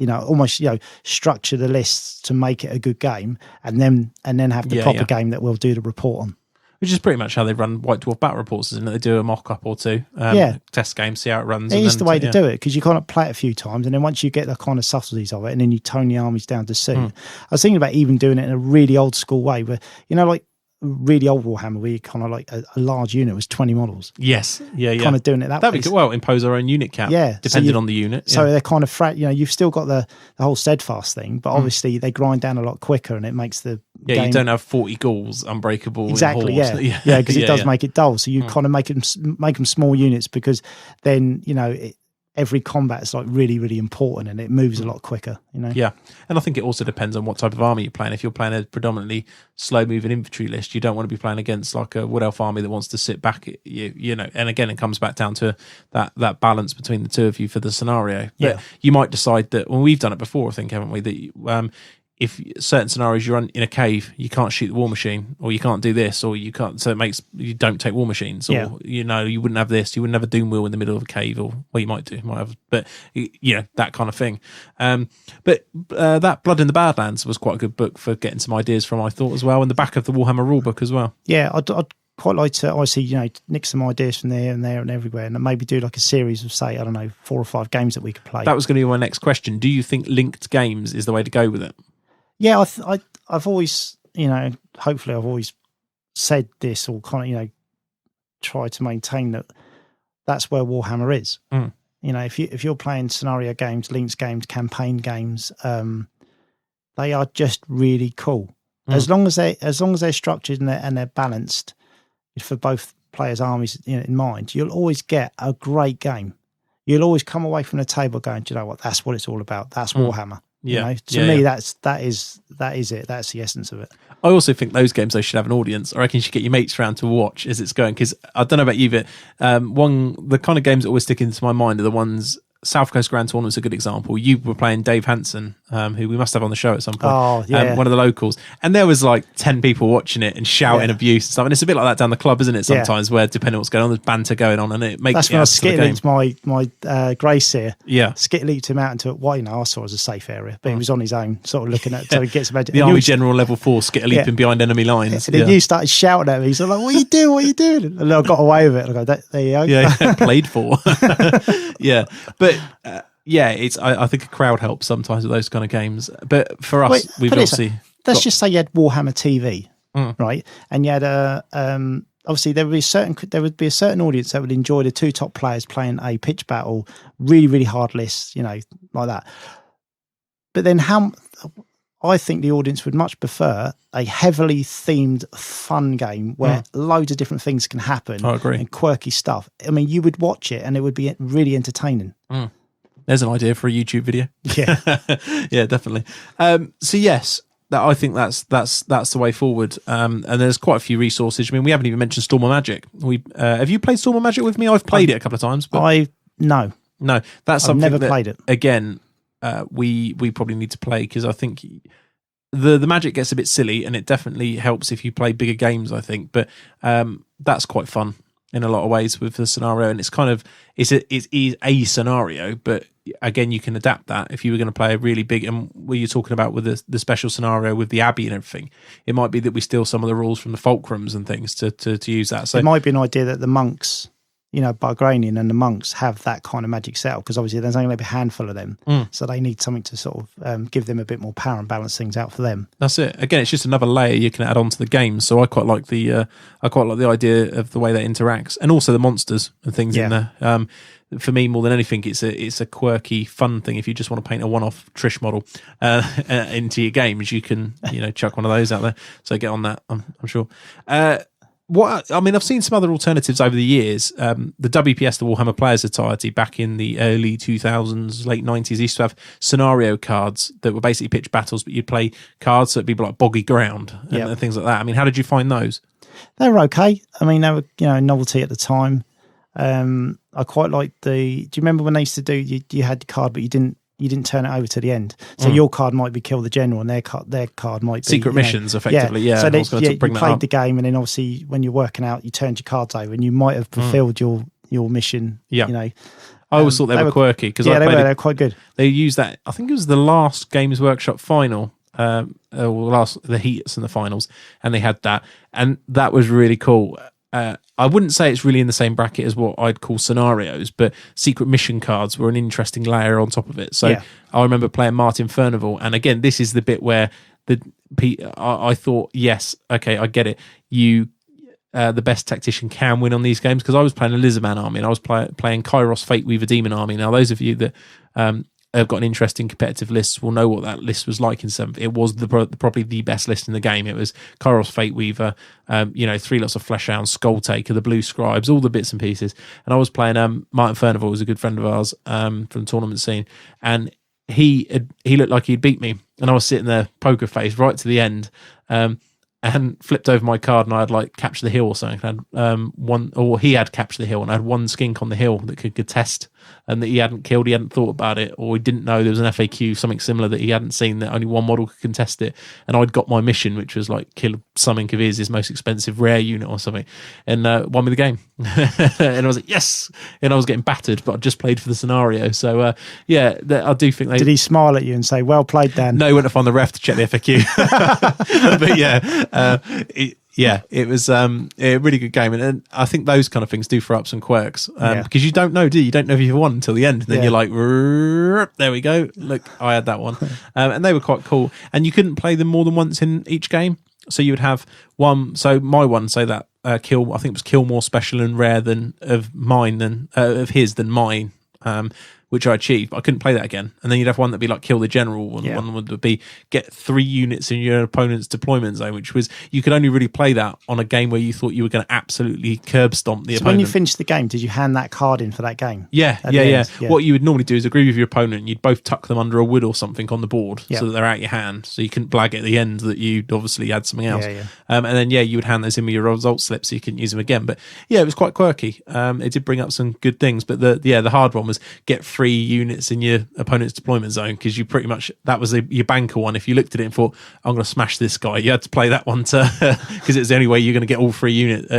B: almost structure the lists to make it a good game, and then have the proper game that we'll do the report on.
A: Which is pretty much how they run White Dwarf battle reports, isn't it? They do a mock-up or two, test game, see how it runs.
B: It is the way to do it, because you kind of play it a few times, and then once you get the kind of subtleties of it, and then you tone the armies down to suit. I was thinking about even doing it in a really old school way, where, really old Warhammer, where you kind of a large unit was 20 models.
A: Yes,
B: kind of doing it that way.
A: That'd be good. Well, impose our own unit count.
B: Yeah,
A: depending on the unit.
B: So they're kind of you've still got the whole steadfast thing, but obviously they grind down a lot quicker, and it makes the game.
A: You don't have 40 ghouls, unbreakable.
B: Exactly. Because it does make it dull. So you kind of make them small units, because then every combat is like really, really important, and it moves a lot quicker, you know?
A: Yeah. And I think it also depends on what type of army you're playing. If you're playing a predominantly slow moving infantry list, you don't want to be playing against like a Wood Elf army that wants to sit back at you know. And again, it comes back down to that balance between the two of you for the scenario.
B: Yeah.
A: But you might decide that, well, we've done it before, I think, haven't we? That if certain scenarios you're in a cave, you can't shoot the war machine, or you can't do this, or you can't, so it makes you don't take war machines, or you know, you wouldn't have this, you wouldn't have a doom wheel in the middle of a cave, or well, you might do, might have, but you know, that kind of thing. But that Blood in the Badlands was quite a good book for getting some ideas from, I thought, as well, and the back of the Warhammer rulebook as well.
B: Yeah, I'd quite like to, obviously, you know, nick some ideas from there and there and everywhere, and maybe do like a series of, say, I don't know, 4 or 5 games that we could play.
A: That was going to be my next question. Do you think linked games is the way to go with it?
B: Yeah, I've always, you know, hopefully I've always said this, or kind of, you know, try to maintain that that's where Warhammer is. You know, if you're playing scenario games, linked games, campaign games, they are just really cool. As long as they're structured and they're balanced for both players' armies, you know, in mind, you'll always get a great game. You'll always come away from the table going, do you know what? That's what it's all about. That's Warhammer.
A: Yeah.
B: You know, to me, that is it. That's the essence of it.
A: I also think those games, they should have an audience. I reckon you should get your mates around to watch as it's going, because I don't know about you, but the kind of games that always stick into my mind are the ones. South Coast Grand Tournament's a good example. You were playing Dave Hansen, who we must have on the show at some point.
B: Oh, yeah.
A: One of the locals. And there was like 10 people watching it and shouting abuse and stuff. And it's a bit like that down the club, isn't it? Sometimes where, depending on what's going on, there's banter going on, and it makes
B: That's when I skitty-leaped my Grey Seer.
A: Yeah.
B: Skitty-leaped him out into what, you know, I saw as a safe area, but he was on his own, sort of looking at, so he gets about
A: the Army General level 4 skitty-leaping behiing enemy lines.
B: And then you started shouting at me. So I'm like, what are you doing? What are you doing? And I got away with it. I go, there you go.
A: Yeah, played for. Yeah. But... yeah, I think a crowd helps sometimes with those kind of games. But for us, we've obviously...
B: Let's just say you had Warhammer TV, right? And you had obviously there would be a certain audience that would enjoy the 2 top players playing a pitch battle, really, really hard lists, you know, like that. But then I think the audience would much prefer a heavily themed fun game where loads of different things can happen.
A: I agree.
B: And quirky stuff. I mean, you would watch it and it would be really entertaining.
A: There's an idea for a YouTube video.
B: Yeah.
A: Yeah, definitely. So yes, I think that's the way forward. And there's quite a few resources. I mean, we haven't even mentioned Storm of Magic. Have you played Storm of Magic with me? I've played it a couple of times. But
B: No,
A: that's something
B: I've never played it.
A: Again, we probably need to play, because I think the magic gets a bit silly, and it definitely helps if you play bigger games, I think. But that's quite fun in a lot of ways with the scenario, and it's kind of it's a scenario, but again, you can adapt that. If you were going to play a really big, and what you're talking about with the special scenario with the Abbey and everything, it might be that we steal some of the rules from the fulcrums and things to use that. So
B: it might be an idea that the monks, you know, Bargranian and the monks have that kind of magic setup, because obviously there's only going to be a handful of them, so they need something to sort of give them a bit more power and balance things out for them. That's
A: it. Again, it's just another layer you can add on to the game. So I quite like the idea of the way that interacts, and also the monsters and things in there. For me, more than anything, it's a quirky, fun thing. If you just want to paint a one-off Trish model into your games, you can chuck one of those out there. So get on that. I'm sure. I've seen some other alternatives over the years. The WPS, the Warhammer Players Society, back in the early 2000s, late 90s, used to have scenario cards that were basically pitch battles, but you'd play cards, so it'd be like boggy ground and things like that. I mean, how did you find those?
B: They were okay. I mean, they were a novelty at the time. I quite liked do you remember when they used to do, you had the card, but you didn't turn it over to the end. So your card might be kill the general, and their card might be
A: secret missions, effectively. Yeah.
B: So
A: you
B: played the game, and then obviously when you're working out, you turned your cards over, and you might have fulfilled your mission.
A: Yeah. I always thought they were quirky, because
B: they were quite good.
A: They used that. I think it was the last Games Workshop final. The heats and the finals, and they had that, and that was really cool. I wouldn't say it's really in the same bracket as what I'd call scenarios, but secret mission cards were an interesting layer on top of it. So I remember playing Martin Furnival, and again, this is the bit where I thought, yes, okay, I get it. The best tactician can win on these games, because I was playing a Lizardman army, and I was playing Kairos Fate Weaver Demon army. Now, those of you that have got an interesting competitive list will know what that list was like in 7th. It was probably the best list in the game. It was Kairos Fate Weaver, 3 lots of Fleshhound, Skull Taker, the Blue Scribes, all the bits and pieces. And I was playing Martin Furnival, was a good friend of ours from the tournament scene, and he looked like he'd beat me, and I was sitting there poker face right to the end, and flipped over my card, and I had like Capture the Hill or something. I had he had Capture the Hill, and I had one skink on the hill that could contest, and that he hadn't killed, he hadn't thought about it, or he didn't know there was an FAQ, something similar that he hadn't seen, that only one model could contest it. And I'd got my mission, which was like kill something of his most expensive rare unit or something, and won me the game. And I was like, yes! And I was getting battered, but I just played for the scenario. So I do think they...
B: Did he smile at you and say, well played, Dan?
A: No, he went to find the ref to check the FAQ. But it was a really good game, and I think those kind of things do throw up some quirks, because you don't know, do you? You don't know if you've won until the end, and then you're like, there we go, look, I had that one. And they were quite cool, and you couldn't play them more than once in each game, so you would have one. So my one, say that I think it was kill more special and rare than of mine of his than mine, which I achieved, but I couldn't play that again. And then you'd have one that'd be like kill the general, and one would be get 3 units in your opponent's deployment zone, which was, you could only really play that on a game where you thought you were going to absolutely curb stomp the opponent.
B: When you finished the game, did you hand that card in for that game?
A: Yeah. What you would normally do is agree with your opponent, and you'd both tuck them under a wood or something on the board so that they're out your hand, so you couldn't blag at the end that you'd obviously had something else. And then you would hand those in with your result slip so you couldn't use them again. But it was quite quirky. It did bring up some good things, but the hard one was get 3 units in your opponent's deployment zone, because you pretty much, that was your banker one. If you looked at it and thought, I'm going to smash this guy, you had to play that one to because it's the only way you're going to get all 3 units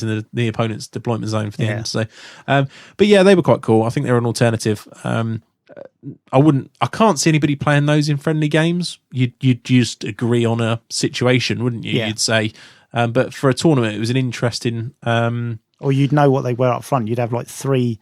A: in the opponent's deployment zone for the end. So but they were quite cool. I think they're an alternative. I can't see anybody playing those in friendly games. You'd just agree on a situation, wouldn't you? You'd say, but for a tournament, it was an interesting
B: or you'd know what they were up front. You'd have like three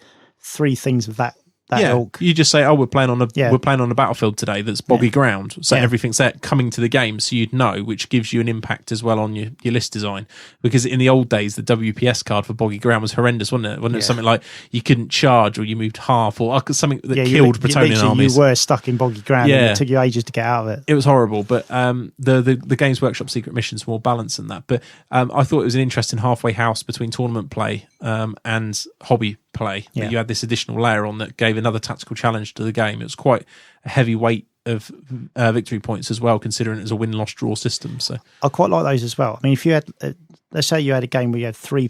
B: things of that ilk.
A: You just say, we're playing on a battlefield today that's boggy ground, so everything's there coming to the game, so you'd know, which gives you an impact as well on your list design. Because in the old days, the WPS card for boggy ground was horrendous, wasn't it? Wasn't it something like you couldn't charge, or you moved half, or something that killed Bretonnian armies?
B: You were stuck in boggy ground, and it took you ages to get out of it.
A: It was horrible, but the Games Workshop secret missions were more balanced than that. But I thought it was an interesting halfway house between tournament play and hobby play. You had this additional layer on that gave another tactical challenge to the game. It was quite a heavy weight of victory points as well, considering it was a win-loss draw system. So
B: I quite like those as well. I mean, if you had, let's say you had a game where you had 3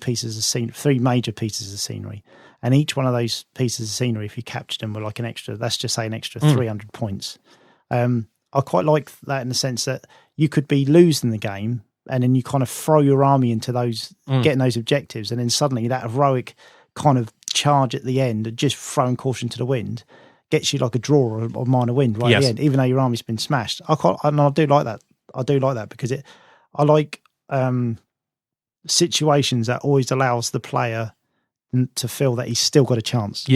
B: major pieces of scenery, and each one of those pieces of scenery, if you captured them, were like an extra, let's just say an extra 300 points. I quite like that in the sense that you could be losing the game, and then you kind of throw your army into those, getting those objectives, and then suddenly that heroic kind of charge at the end, just throwing caution to the wind, gets you like a draw or minor win right at the end, even though your army's been smashed. I do like that. I do like that because I like situations that always allows the player to feel that he's still got a chance.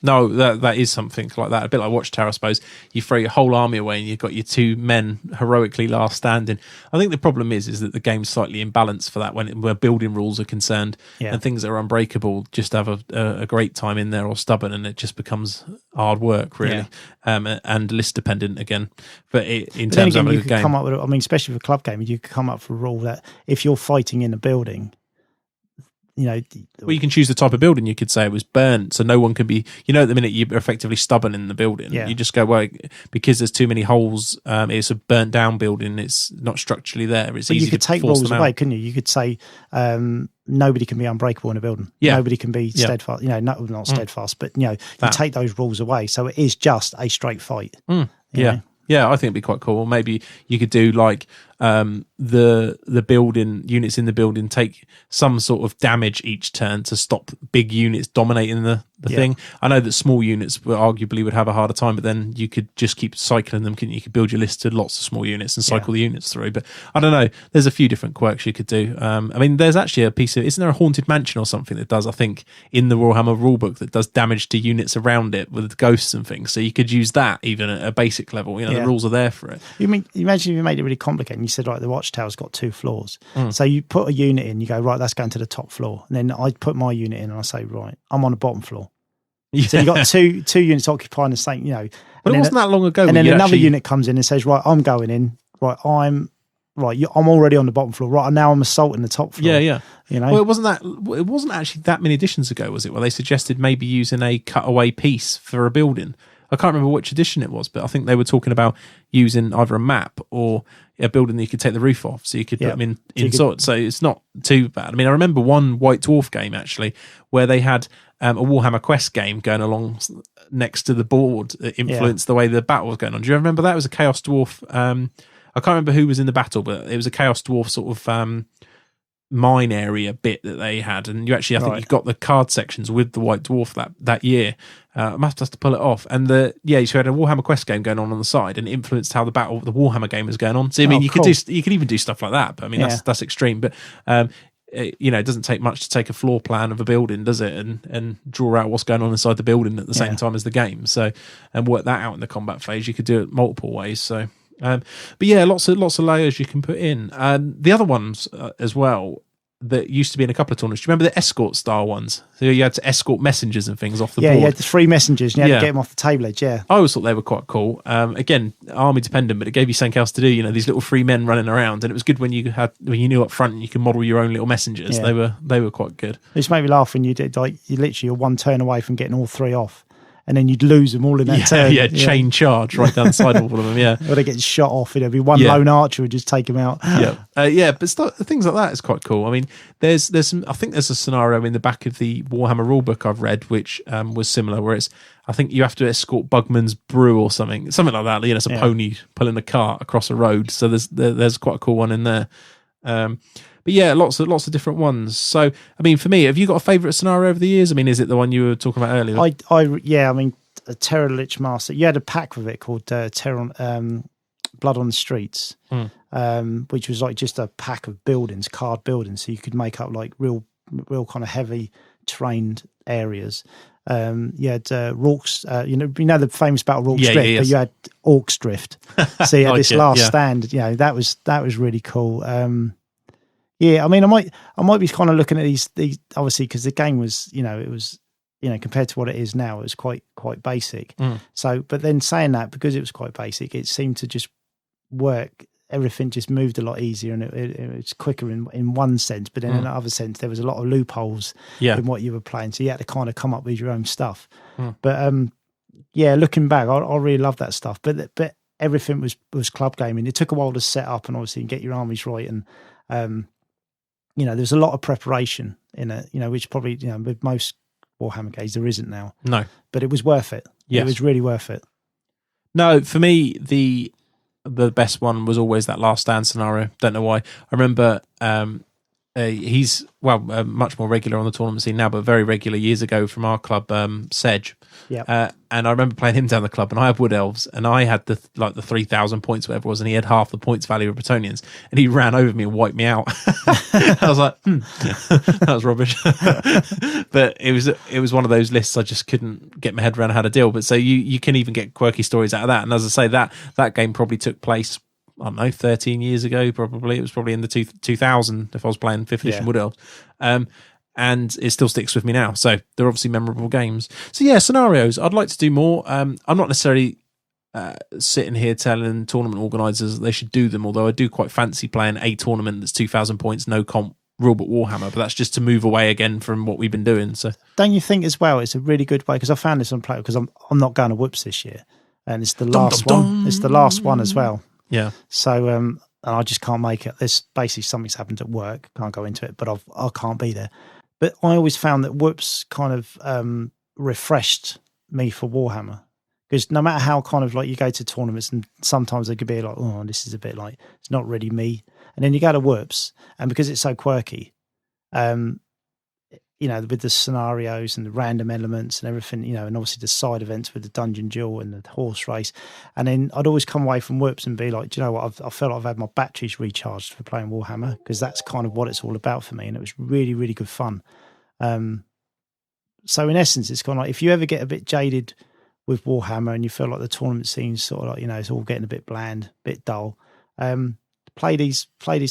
B: No, that is something like that. A bit like Watchtower, I suppose. You throw your whole army away and you've got your 2 men heroically last standing. I think the problem is that the game's slightly imbalanced for that where building rules are concerned, and things that are unbreakable just have a great time in there, or stubborn, and it just becomes hard work, really, and list dependent again. But in terms of a good game, come up with, I mean, especially for a club game, you could come up with a rule that if you're fighting in a building,
A: you can choose the type of building. You could say it was burnt, so no one can be, at the minute you're effectively stubborn in the building. You just go, well, because there's too many holes, it's a burnt down building, it's not structurally there, it's easy to force them out. You could take rules away, couldn't you? You could say nobody can be unbreakable in a building, nobody can be steadfast, not steadfast, but you take those rules away, so it is just a straight fight. Yeah, I think it'd be quite cool. Maybe you could do like the building units in the building take some sort of damage each turn to stop big units dominating the thing. I know that small units arguably would have a harder time, but then you could just keep cycling them. You could build your list to lots of small units and cycle the units through. But I don't know. There's a few different quirks you could do. I mean, there's actually a piece of, isn't there a haunted mansion or something that does, I think, in the Warhammer rulebook that does damage to units around it with ghosts and things. So you could use that even at a basic level. The rules are there for it.
B: You mean, imagine if you made it really complicated and you said, right, the Watchtower's got 2 floors. So you put a unit in, you go, right, that's going to the top floor. And then I put my unit in and I say, right, I'm on the bottom floor. So you got two units occupying the same,
A: But it wasn't that long ago.
B: And then another unit comes in and says, right, I'm going in. Right, I'm already on the bottom floor. Right, now I'm assaulting the top floor.
A: Yeah.
B: Well,
A: it wasn't actually that many editions ago, was it? Where they suggested maybe using a cutaway piece for a building. I can't remember which edition it was, but I think they were talking about using either a map or a building that you could take the roof off, so you could put them inside. So it's not too bad. I mean, I remember one White Dwarf game actually where they had a Warhammer Quest game going along next to the board that influenced the way the battle was going on. Do you remember that? It was a Chaos Dwarf. I can't remember who was in the battle, but it was a Chaos Dwarf sort of mine area bit that they had, and I think you got the card sections with the White Dwarf that year. I must have to pull it off, and you had a Warhammer Quest game going on the side, and it influenced how the Warhammer game was going on. So I mean, you could even do stuff like that, but I mean that's extreme. But it doesn't take much to take a floor plan of a building, does it, and draw out what's going on inside the building at the same time as the game. So and work that out in the combat phase. You could do it multiple ways. So. But lots of layers you can put in. The other ones as well that used to be in a couple of tournaments. Do you remember the escort style ones? So you had to escort messengers and things off the board.
B: Yeah, you had the 3 messengers and you had to get them off the table edge, I
A: always thought they were quite cool. Again, army dependent, but it gave you something else to do. These little 3 men running around, and it was good when you knew up front and you could model your own little messengers. Yeah. They were quite good.
B: It just made me laugh when you did, you literally are 1 turn away from getting all 3 off. And then you'd lose them all in that turn.
A: Yeah, chain charge right down the side of all of them,
B: Or they get shot off. It'd be one lone archer would just take them out.
A: But things like that is quite cool. I mean, there's I think there's a scenario in the back of the Warhammer rulebook I've read, which was similar, where I think you have to escort Bugman's brew or something like that. It's a pony pulling a cart across a road. So there's quite a cool one in there. But lots of different ones. So, I mean, for me, have you got a favourite scenario over the years? I mean, is it the one you were talking about earlier?
B: I mean, a Terror Lich Master. You had a pack with it called Terror Blood on the Streets, which was like just a pack of buildings, card buildings, so you could make up like real kind of heavy terrained areas. You had Rorke's, the famous battle Rorke's Drift, but you had Orcs Drift. So you had this last stand. That was really cool. I mean, I might be kind of looking at these obviously because the game was, it was, compared to what it is now, it was quite basic. So, but then saying that, because it was quite basic, it seemed to just work. Everything just moved a lot easier, and it's quicker in one sense. But then in another sense, there was a lot of loopholes in what you were playing, so you had to kind of come up with your own stuff. But looking back, I really love that stuff. But everything was club gaming. It took a while to set up and obviously get your armies right, and there's a lot of preparation in it, which probably, with most Warhammer games there isn't now. No. But it was worth it. Yes. It was really worth it.
A: No, for me, the best one was always that last stand scenario. Don't know why. I remember he's, much more regular on the tournament scene now, but very regular years ago from our club, Sedge.
B: Yeah.
A: And I remember playing him down the club, and I had Wood Elves, and I had the 3,000 points, whatever it was, and he had half the points value of Bretonians, and he ran over me and wiped me out. I was like, that was rubbish. But it was one of those lists I just couldn't get my head around how to deal. But so you can even get quirky stories out of that. And as I say, that game probably took place, I don't know, 13 years ago, probably. It was probably in the 2000 if I was playing 5th edition Wood Elves. And it still sticks with me now. So they're obviously memorable games. So scenarios. I'd like to do more. I'm not necessarily sitting here telling tournament organisers that they should do them, although I do quite fancy playing a tournament that's 2,000 points, no comp, rulebook Warhammer, but that's just to move away again from what we've been doing. So
B: don't you think as well it's a really good way, because I found this on play, because I'm not going to Whoops this year, and it's the last one. It's the last one as well.
A: Yeah.
B: So and I just can't make it. There's basically something's happened at work. Can't go into it, but I can't be there. But I always found that Whoops kind of refreshed me for Warhammer, because no matter how kind of like you go to tournaments, and sometimes they could be like, oh, this is a bit like, it's not really me. And then you go to Whoops, and because it's so quirky, with the scenarios and the random elements and everything, and obviously the side events with the dungeon duel and the horse race. And then I'd always come away from Whoops and be like, do you know what? I felt like I've had my batteries recharged for playing Warhammer, because that's kind of what it's all about for me. And it was really, really good fun. So in essence, it's kind of like, if you ever get a bit jaded with Warhammer and you feel like the tournament scene's sort of like, it's all getting a bit bland, a bit dull, play these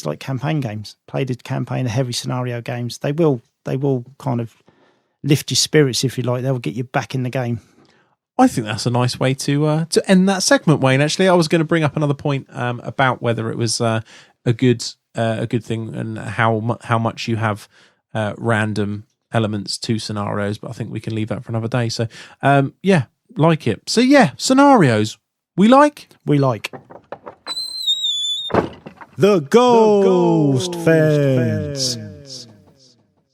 B: like campaign games, play the campaign, the heavy scenario games. They will kind of lift your spirits, if you like. They'll get you back in the game.
A: I think that's a nice way to end that segment, Wayne. Actually, I was going to bring up another point about whether it was a good thing and how much you have random elements to scenarios, but I think we can leave that for another day. So, like it. So, scenarios we like.
B: The Ghost Fence.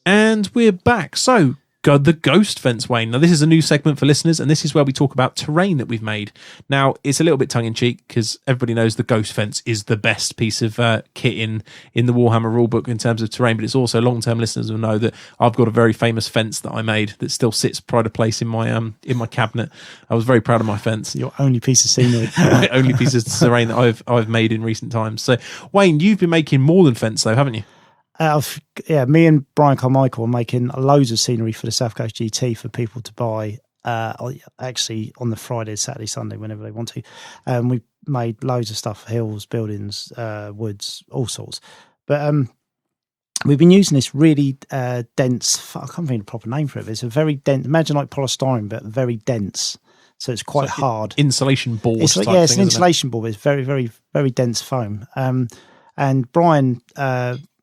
A: And we're back. So, the Ghost Fence, Wayne. Now, this is a new segment for listeners, and this is where we talk about terrain that we've made. Now, it's a little bit tongue-in-cheek because everybody knows the Ghost Fence is the best piece of kit in the Warhammer rulebook in terms of terrain, but it's also long-term listeners will know that I've got a very famous fence that I made that still sits pride of place in my cabinet. I was very proud of my fence.
B: Your only piece of scenery.
A: My only piece of terrain that I've made in recent times. So, Wayne, you've been making more than fence, though, haven't you?
B: Me and Brian Carmichael are making loads of scenery for the South Coast GT for people to buy. Actually, on the Friday, Saturday, Sunday, whenever they want to. We made loads of stuff: hills, buildings, woods, all sorts. But we've been using this really dense. I can't think of the proper name for it. It's a very dense. Imagine like polystyrene, but very dense. So it's quite hard.
A: Insulation board.
B: It's it's an insulation board. But it's very, very, very dense foam. And Brian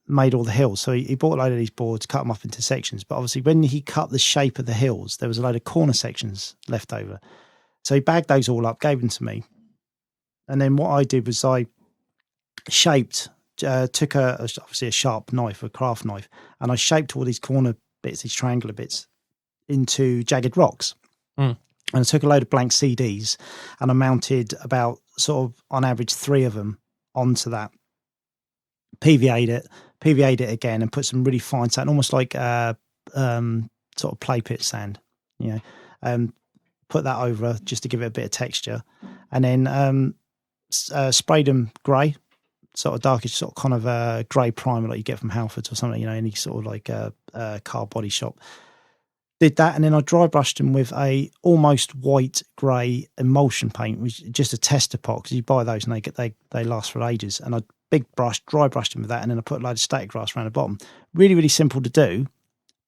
B: made all the hills. So he bought a load of these boards, cut them up into sections. But obviously when he cut the shape of the hills, there was a load of corner sections left over. So he bagged those all up, gave them to me. And then what I did was I shaped, took obviously a sharp knife, a craft knife, and I shaped all these corner bits, these triangular bits, into jagged rocks. And I took a load of blank CDs and I mounted about sort of on average 3 of them onto that. PVA'd it again and put some really fine sand, almost like sort of play pit sand, put that over just to give it a bit of texture, and then sprayed them grey, sort of darkish, sort of kind of grey primer like you get from Halfords or something, any sort of like car body shop. Did that, and then I dry brushed them with a almost white grey emulsion paint, which is just a tester pot, because you buy those and they last for ages. And I dry brushed them with that, and then I put a load of static grass around the bottom. Really, really simple to do,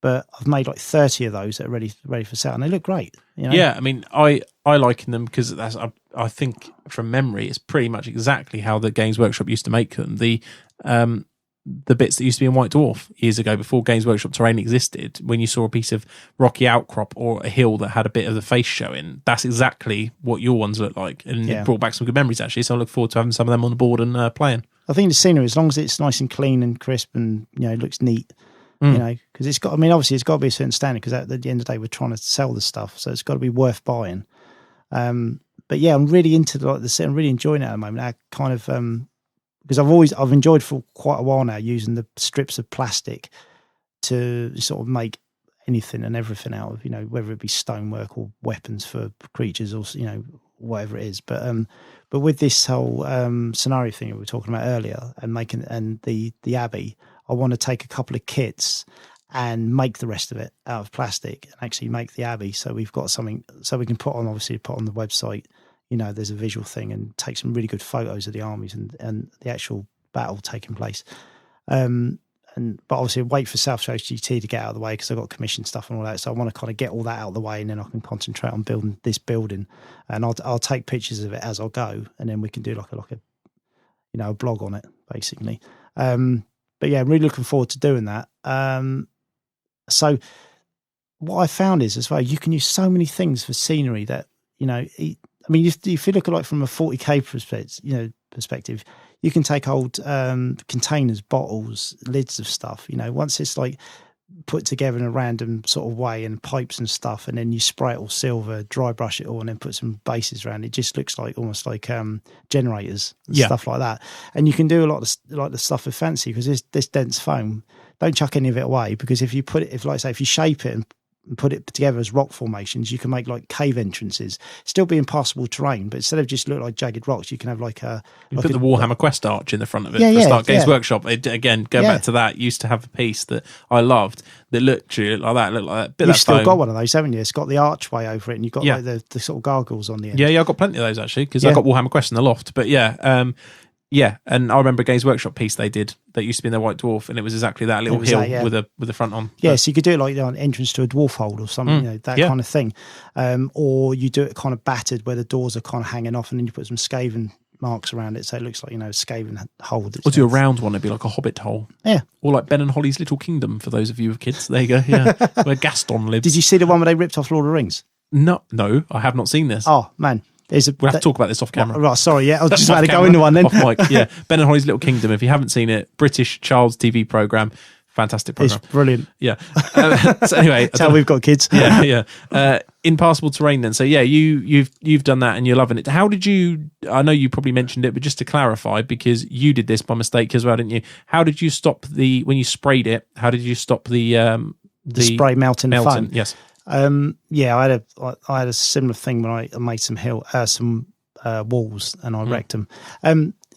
B: but I've made like 30 of those that are ready for sale, and they look great.
A: Yeah, I mean, I liken them because I think from memory it's pretty much exactly how the Games Workshop used to make them. The bits that used to be in White Dwarf years ago, before Games Workshop terrain existed, when you saw a piece of rocky outcrop or a hill that had a bit of the face showing, that's exactly what your ones look like. And it brought back some good memories, actually. So I look forward to having some of them on the board and playing. I
B: think the scenery, as long as it's nice and clean and crisp and, it looks neat, because it's got, obviously it's got to be a certain standard, because at the end of the day, we're trying to sell the stuff. So it's got to be worth buying. But yeah, I'm really into the set. I'm really enjoying it at the moment. I kind of, because I've enjoyed for quite a while now using the strips of plastic to sort of make anything and everything out of, whether it be stonework or weapons for creatures or, whatever it is. But with this whole scenario thing that we were talking about earlier and the Abbey, I want to take a couple of kits and make the rest of it out of plastic and actually make the Abbey. So we've got something, so we can put on the website, there's a visual thing, and take some really good photos of the armies and the actual battle taking place. But obviously wait for South Coast GT to get out of the way, because I've got commission stuff and all that. So I want to kind of get all that out of the way, and then I can concentrate on building this building. And I'll take pictures of it as I go, and then we can do like a blog on it, basically. But yeah, I'm really looking forward to doing that. So what I found is as well, you can use so many things for scenery that, if you look at from a 40k perspective, you can take old containers, bottles, lids of stuff. Once it's put together in a random sort of way, and pipes and stuff, and then you spray it all silver, dry brush it all, and then put some bases around it. It just looks almost like generators and stuff like that. And you can do a lot of the stuff with fancy, because this dense foam. Don't chuck any of it away, because if you shape it and put it together as rock formations, you can make cave entrances, still be impassable terrain, but instead of just look like jagged rocks, you can have
A: the Warhammer Quest arch in the front of it for Start Games Workshop. Back to that, used to have a piece that I loved that looked like that.
B: You've still got one of those, haven't you? It's got the archway over it, and you've got the sort of gargoyles on the end.
A: Yeah, I've got plenty of those actually, because I've got Warhammer Quest in the loft. But Yeah, and I remember a Games Workshop piece they did that used to be in their White Dwarf, and it was exactly that little hill with the front on.
B: Yeah, so you could do it like an entrance to a dwarf hold or something, that kind of thing. Or you do it kind of battered where the doors are kind of hanging off, and then you put some Skaven marks around it, so it looks like, a Skaven hold.
A: Or do a round one, it'd be like a Hobbit hole.
B: Yeah.
A: Or like Ben and Holly's Little Kingdom, for those of you with kids. There you go, yeah. Where Gaston lives.
B: Did you see the one where they ripped off Lord of the Rings?
A: No, I have not seen this.
B: Oh, man.
A: We'll have to talk about this off camera.
B: Right, sorry, yeah. I was just about to go into one then.
A: Off mic, yeah. Ben and Holly's Little Kingdom. If you haven't seen it, British child's TV programme. Fantastic programme.
B: It's brilliant.
A: Yeah. So anyway.
B: That's how we've got kids.
A: Yeah. Impassable terrain then. So yeah, you've done that and you're loving it. How did you, I know you probably mentioned it, but just to clarify, because you did this by mistake as well, didn't you? How did you stop when you sprayed it, how did you stop the
B: spray melting the foam?
A: Yes.
B: I had a similar thing when I made some walls and I wrecked them.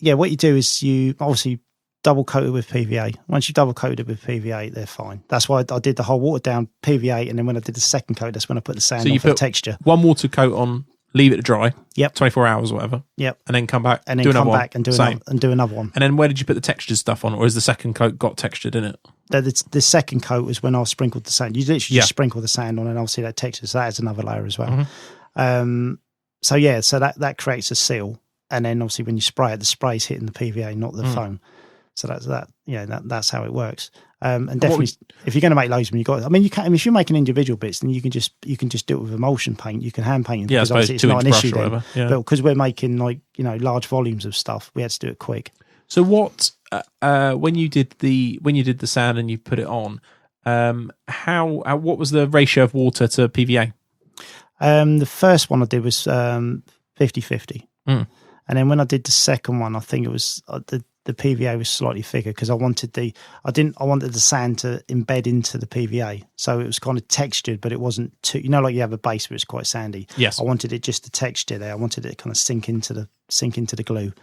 B: What you do is you obviously double coat it with PVA. Once you've double coated it with PVA, they're fine. That's why I did the whole watered down PVA, and then when I did the second coat, that's when I put the sand on for the texture.
A: One water coat on, leave it to dry.
B: Yep.
A: 24 hours or whatever.
B: Yep.
A: And then come back
B: and do another one.
A: And then where did you put the textured stuff on, or is the second coat got textured in it?
B: The second coat was when I sprinkled the sand. You literally just sprinkle the sand on, and obviously that texture. So that adds another layer as well.
A: Mm-hmm.
B: So that creates a seal, and then obviously when you spray it, the spray's hitting the PVA, not the foam. So that's that. Yeah, that's how it works. And definitely, if you're going to make loads of them, you got. I mean, you can. I mean, if you're making individual bits, then you can just do it with emulsion paint. You can hand paint.
A: Yeah,
B: because
A: obviously
B: it's not an issue then.
A: Yeah.
B: But because we're making large volumes of stuff, we had to do it quick.
A: So what? When you did the sand and you put it on, what was the ratio of water to PVA?
B: The first one I did was 50-50. And then when I did the second one, I think it was the PVA was slightly thicker because I wanted the sand to embed into the PVA, so it was kind of textured, but it wasn't too. Like you have a base where it's quite sandy.
A: Yes,
B: I wanted it just the texture there. I wanted it to kind of sink into the glue.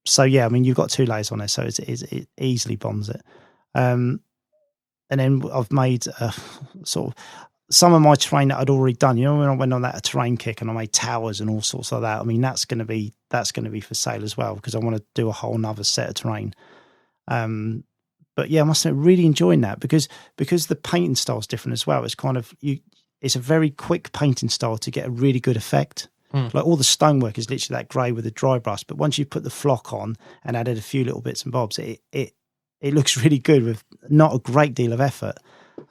B: So yeah, I mean you've got two layers on there, so it easily bonds it. And then I've made sort of some of my terrain that I'd already done. When I went on that terrain kick and I made towers and all sorts like that. I mean that's going to be for sale as well because I want to do a whole nother set of terrain. But yeah, I must say really enjoying that because the painting style is different as well. It's kind of it's a very quick painting style to get a really good effect. Like all the stonework is literally that grey with a dry brush, but once you put the flock on and added a few little bits and bobs, it looks really good with not a great deal of effort.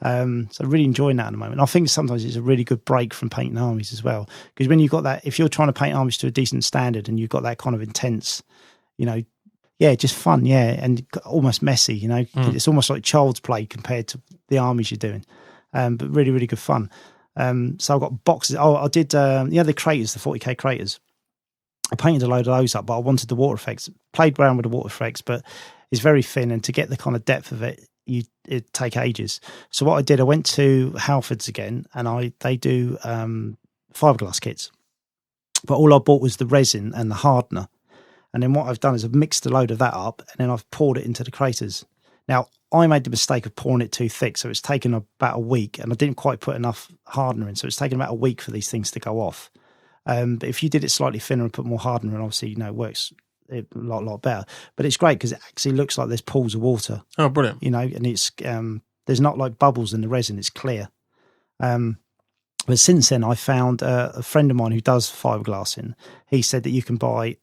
B: So really enjoying that at the moment. I think sometimes it's a really good break from painting armies as well, because when you've got that, if you're trying to paint armies to a decent standard and you've got that kind of intense, just fun, and almost messy, it's almost like child's play compared to the armies you're doing, but really, really good fun. So I've got boxes. I did, the craters, the 40k craters. I painted a load of those up, but I wanted the water effects. Played around with the water effects, but it's very thin, and to get the kind of depth of it, it'd take ages. So what I did, I went to Halfords again, and they do fiberglass kits. But all I bought was the resin and the hardener. And then what I've done is I've mixed a load of that up, and then I've poured it into the craters. Now, I made the mistake of pouring it too thick, so it's taken about a week, and I didn't quite put enough hardener in, so it's taken about a week for these things to go off. But if you did it slightly thinner and put more hardener in, obviously, it works a lot better. But it's great because it actually looks like there's pools of water.
A: Oh, brilliant.
B: And it's there's not like bubbles in the resin, it's clear. But since then, I found a friend of mine who does fiberglassing. He said that you can buy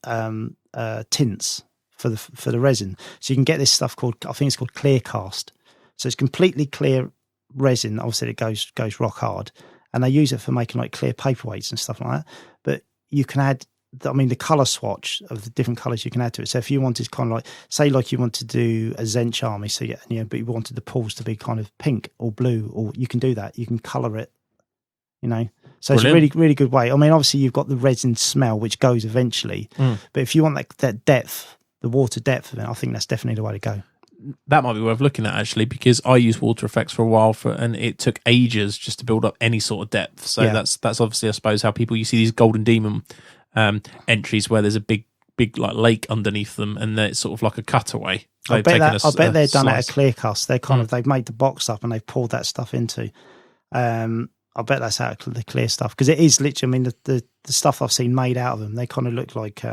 B: tints for the resin, so you can get this stuff called, I think it's called clear cast. So it's completely clear resin. Obviously, it goes rock hard, and they use it for making like clear paperweights and stuff like that. But you can add, the color swatch of the different colors you can add to it. So if you wanted kind of like, say, like you want to do a Zench army, so but you wanted the pools to be kind of pink or blue, or you can do that. You can color it, So
A: Brilliant.
B: It's a really, really good way. I mean, obviously you've got the resin smell, which goes eventually, but if you want that depth, the water depth of it, I think that's definitely the way to go.
A: That might be worth looking at, actually, because I used water effects for a while, and it took ages just to build up any sort of depth. So that's obviously, I suppose, how you see these Golden Demon entries where there's a big like lake underneath them, and it's sort of like a cutaway.
B: I bet they're done at a clear cast. They're kind of, they've made the box up and they've poured that stuff into. I bet that's out of the clear stuff, because it is literally, I mean, the stuff I've seen made out of them, they kind of look like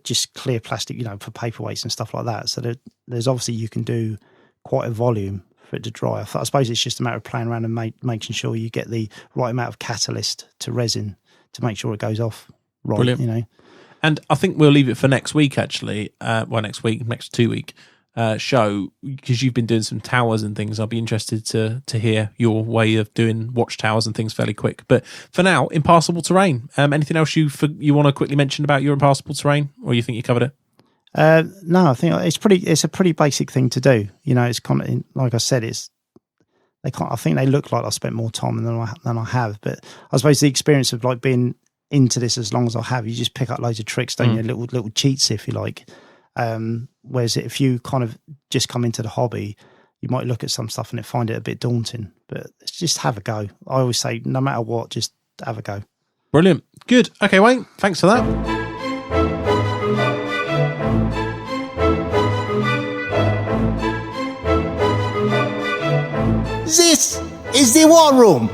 B: just clear plastic, for paperweights and stuff like that. So there's obviously you can do quite a volume for it to dry. I suppose it's just a matter of playing around and making sure you get the right amount of catalyst to resin to make sure it goes off right.
A: Brilliant. And I think we'll leave it for next week, actually. Next 2 week show, because you've been doing some towers and things. I'll be interested to hear your way of doing watchtowers and things fairly quick. But for now, impassable terrain. Anything else you want to quickly mention about your impassable terrain, or you think you covered it?
B: No, I think it's a pretty basic thing to do. It's kind of, like I said, I think they look like I spent more time than I have. But I suppose the experience of like being into this as long as I have, you just pick up loads of tricks, don't you? Little cheats, if you like. Whereas if you kind of just come into the hobby, you might look at some stuff and find it a bit daunting. But just have a go. I always say, no matter what, just have a go.
A: Brilliant. Good. Okay, Wayne, thanks for that.
C: This is the War Room.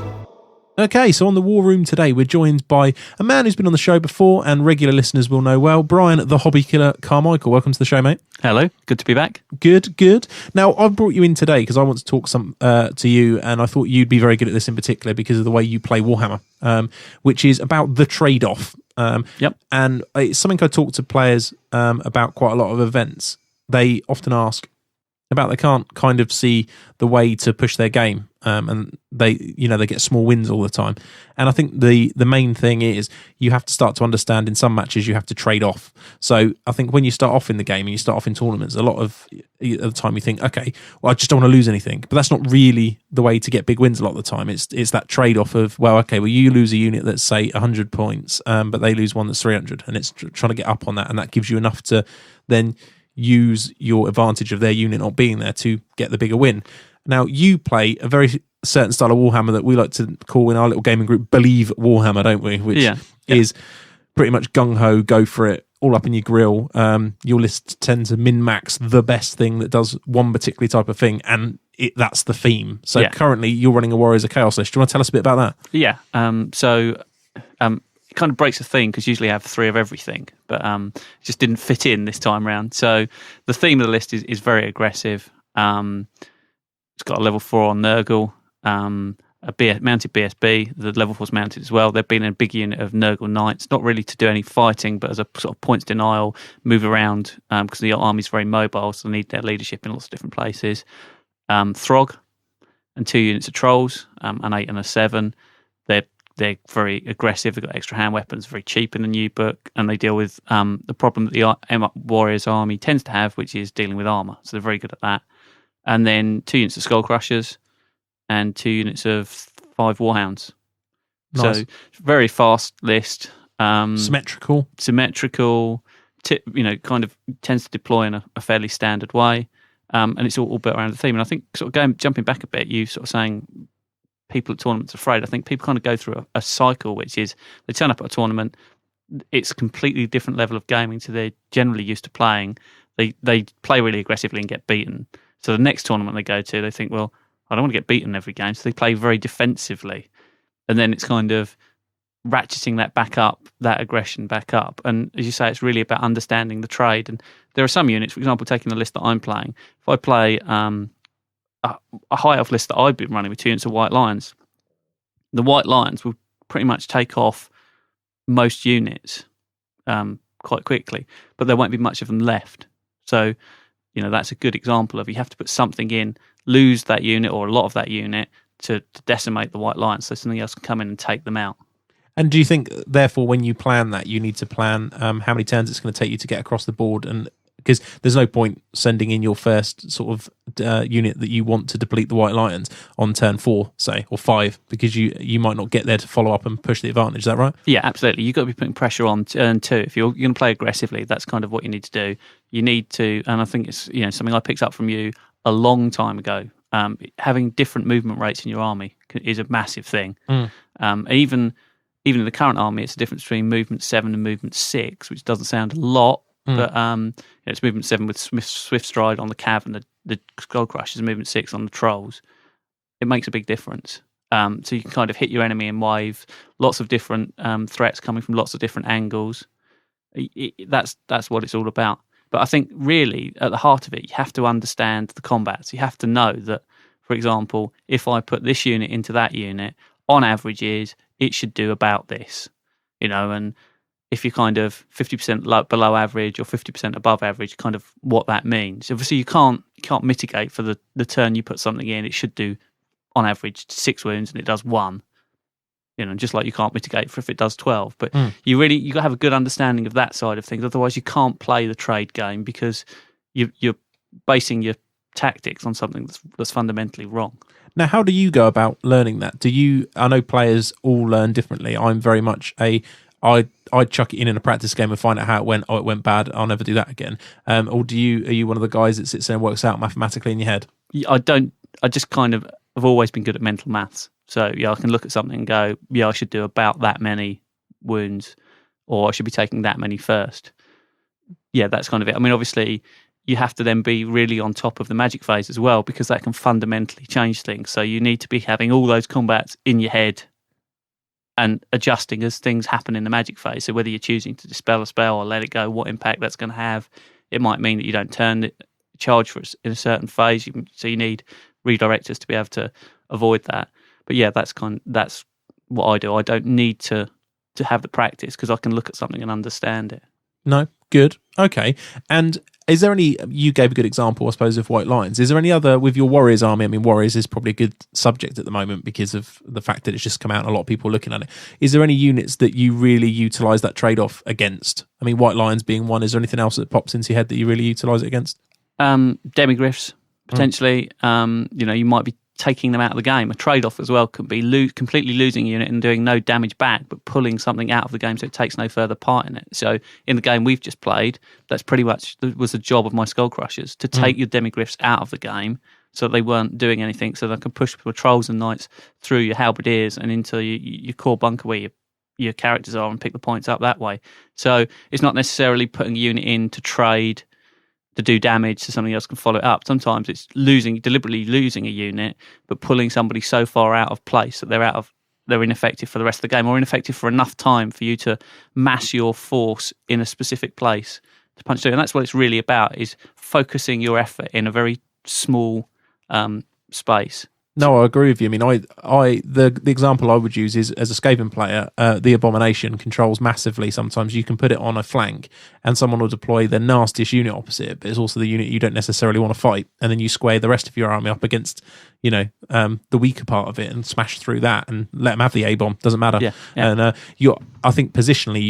A: Okay, so on the War Room today, we're joined by a man who's been on the show before and regular listeners will know well, Brian, the Hobby Killer Carmichael. Welcome to the show, mate.
D: Hello, good to be back.
A: Good. Now, I've brought you in today because I want to talk to you, and I thought you'd be very good at this in particular because of the way you play Warhammer, which is about the trade-off.
D: Yep.
A: And it's something I talk to players about quite a lot of events. They often ask about they can't kind of see the way to push their game, and they get small wins all the time. And I think the main thing is you have to start to understand in some matches you have to trade off. So I think when you start off in the game and you start off in tournaments, a lot of the time you think, okay, well, I just don't want to lose anything. But that's not really the way to get big wins a lot of the time. It's that trade-off of, well, okay, well, you lose a unit that's, say, 100 points, but they lose one that's 300, and it's trying to get up on that, and that gives you enough to then use your advantage of their unit not being there to get the bigger win. Now, you play a very certain style of Warhammer that we like to call in our little gaming group Believe Warhammer, don't we? Which is pretty much gung-ho, go for it, all up in your grill. Your lists tend to min-max the best thing that does one particular type of thing, and that's the theme. So currently you're running a Warriors of Chaos list. Do you want to tell us a bit about that?
D: Yeah. It kind of breaks the theme because usually I have 3 of everything, but it just didn't fit in this time round. So the theme of the list is very aggressive. It's got a level 4 on Nurgle, mounted BSB. The level 4's mounted as well. They've been in a big unit of Nurgle Knights, not really to do any fighting, but as a sort of points denial, move around because the army's very mobile, so they need their leadership in lots of different places. Throg and 2 units of Trolls, an 8 and a 7. They're very aggressive. They've got extra hand weapons, very cheap in the new book, and they deal with the problem that the Warriors army tends to have, which is dealing with armor. So they're very good at that. And then 2 units of Skull Crushers and 2 units of 5 Warhounds. Nice. So very fast list.
A: Symmetrical,
D: kind of tends to deploy in a fairly standard way. And it's all built around the theme. And I think sort of jumping back a bit, you sort of saying people at tournaments are afraid. I think people kind of go through a cycle, which is they turn up at a tournament, it's a completely different level of gaming to they're generally used to playing. They play really aggressively and get beaten. So the next tournament they go to, they think, well, I don't want to get beaten every game. So they play very defensively. And then it's kind of ratcheting that back up, that aggression back up. And as you say, it's really about understanding the trade. And there are some units, for example, taking the list that I'm playing, if I play a high elf list that I've been running with 2 units of White Lions, the White Lions will pretty much take off most units quite quickly, but there won't be much of them left. So, that's a good example of you have to put something in, lose that unit or a lot of that unit to decimate the White Lions so something else can come in and take them out.
A: And do you think, therefore, when you plan that, you need to plan how many turns it's going to take you to get across the board? And because there's no point sending in your first sort of unit that you want to deplete the White Lions on turn 4, say, or 5, because you might not get there to follow up and push the advantage. Is that right?
D: Yeah, absolutely. You've got to be putting pressure on turn 2. If you're going to play aggressively, that's kind of what you need to do. You need to, and I think it's something I picked up from you a long time ago. Having different movement rates in your army is a massive thing. Even in the current army, it's a difference between movement 7 and movement 6, which doesn't sound a lot. But it's movement 7 with Swift Stride on the Cav and the Skull Crushers, movement 6 on the Trolls. It makes a big difference. So you can kind of hit your enemy in wave, lots of different threats coming from lots of different angles. That's what it's all about. But I think really at the heart of it, you have to understand the combats. You have to know that, for example, if I put this unit into that unit, on averages, it should do about this, and if you're kind of 50% below average or 50% above average, kind of what that means. Obviously, you can't mitigate for the turn you put something in. It should do, on average, 6 wounds and it does 1. Just like you can't mitigate for if it does 12. But you got to have a good understanding of that side of things. Otherwise, you can't play the trade game because you're basing your tactics on something that's fundamentally wrong.
A: Now, how do you go about learning that? I know players all learn differently. I'm very much I'd chuck it in a practice game and find out how it went. Oh, it went bad. I'll never do that again. Or are you one of the guys that sits there and works out mathematically in your head?
D: I don't. I just kind of have always been good at mental maths. So I can look at something and go, I should do about that many wounds, or I should be taking that many first. That's kind of it. I mean, obviously, you have to then be really on top of the magic phase as well, because that can fundamentally change things. So you need to be having all those combats in your head and adjusting as things happen in the magic phase. So whether you're choosing to dispel a spell or let it go, what impact that's going to have. It might mean that you don't turn the charge for it in a certain phase. So you need redirectors to be able to avoid that. But that's what I do. I don't need to have the practice because I can look at something and understand it.
A: No, good. Okay. And is there any, you gave a good example, I suppose, of white lines. Is there any other, with your Warriors army, I mean, Warriors is probably a good subject at the moment because of the fact that it's just come out and a lot of people are looking at it. Is there any units that you really utilise that trade-off against? I mean, white lines being one. Is there anything else that pops into your head that you really utilise it against?
D: Demigryphs, potentially. You might be taking them out of the game. A trade-off as well could be completely losing a unit and doing no damage back, but pulling something out of the game so it takes no further part in it. So in the game we've just played, that's pretty much was the job of my Skull Crushers, to take your Demigryphs out of the game so they weren't doing anything, so they can push patrols and knights through your halberdiers and into your core bunker where your characters are and pick the points up that way. So it's not necessarily putting a unit in to trade to do damage so something else can follow it up. Sometimes it's deliberately losing a unit, but pulling somebody so far out of place that they're ineffective for the rest of the game, or ineffective for enough time for you to mass your force in a specific place to punch through. And that's what it's really about, is focusing your effort in a very small space.
A: No, I agree with you. I mean, the example I would use is, as a Skaven player, the Abomination controls massively. Sometimes you can put it on a flank and someone will deploy their nastiest unit opposite, but it's also the unit you don't necessarily want to fight. And then you square the rest of your army up against, the weaker part of it and smash through that and let them have the A-bomb. Doesn't matter.
D: Yeah.
A: And I think positionally,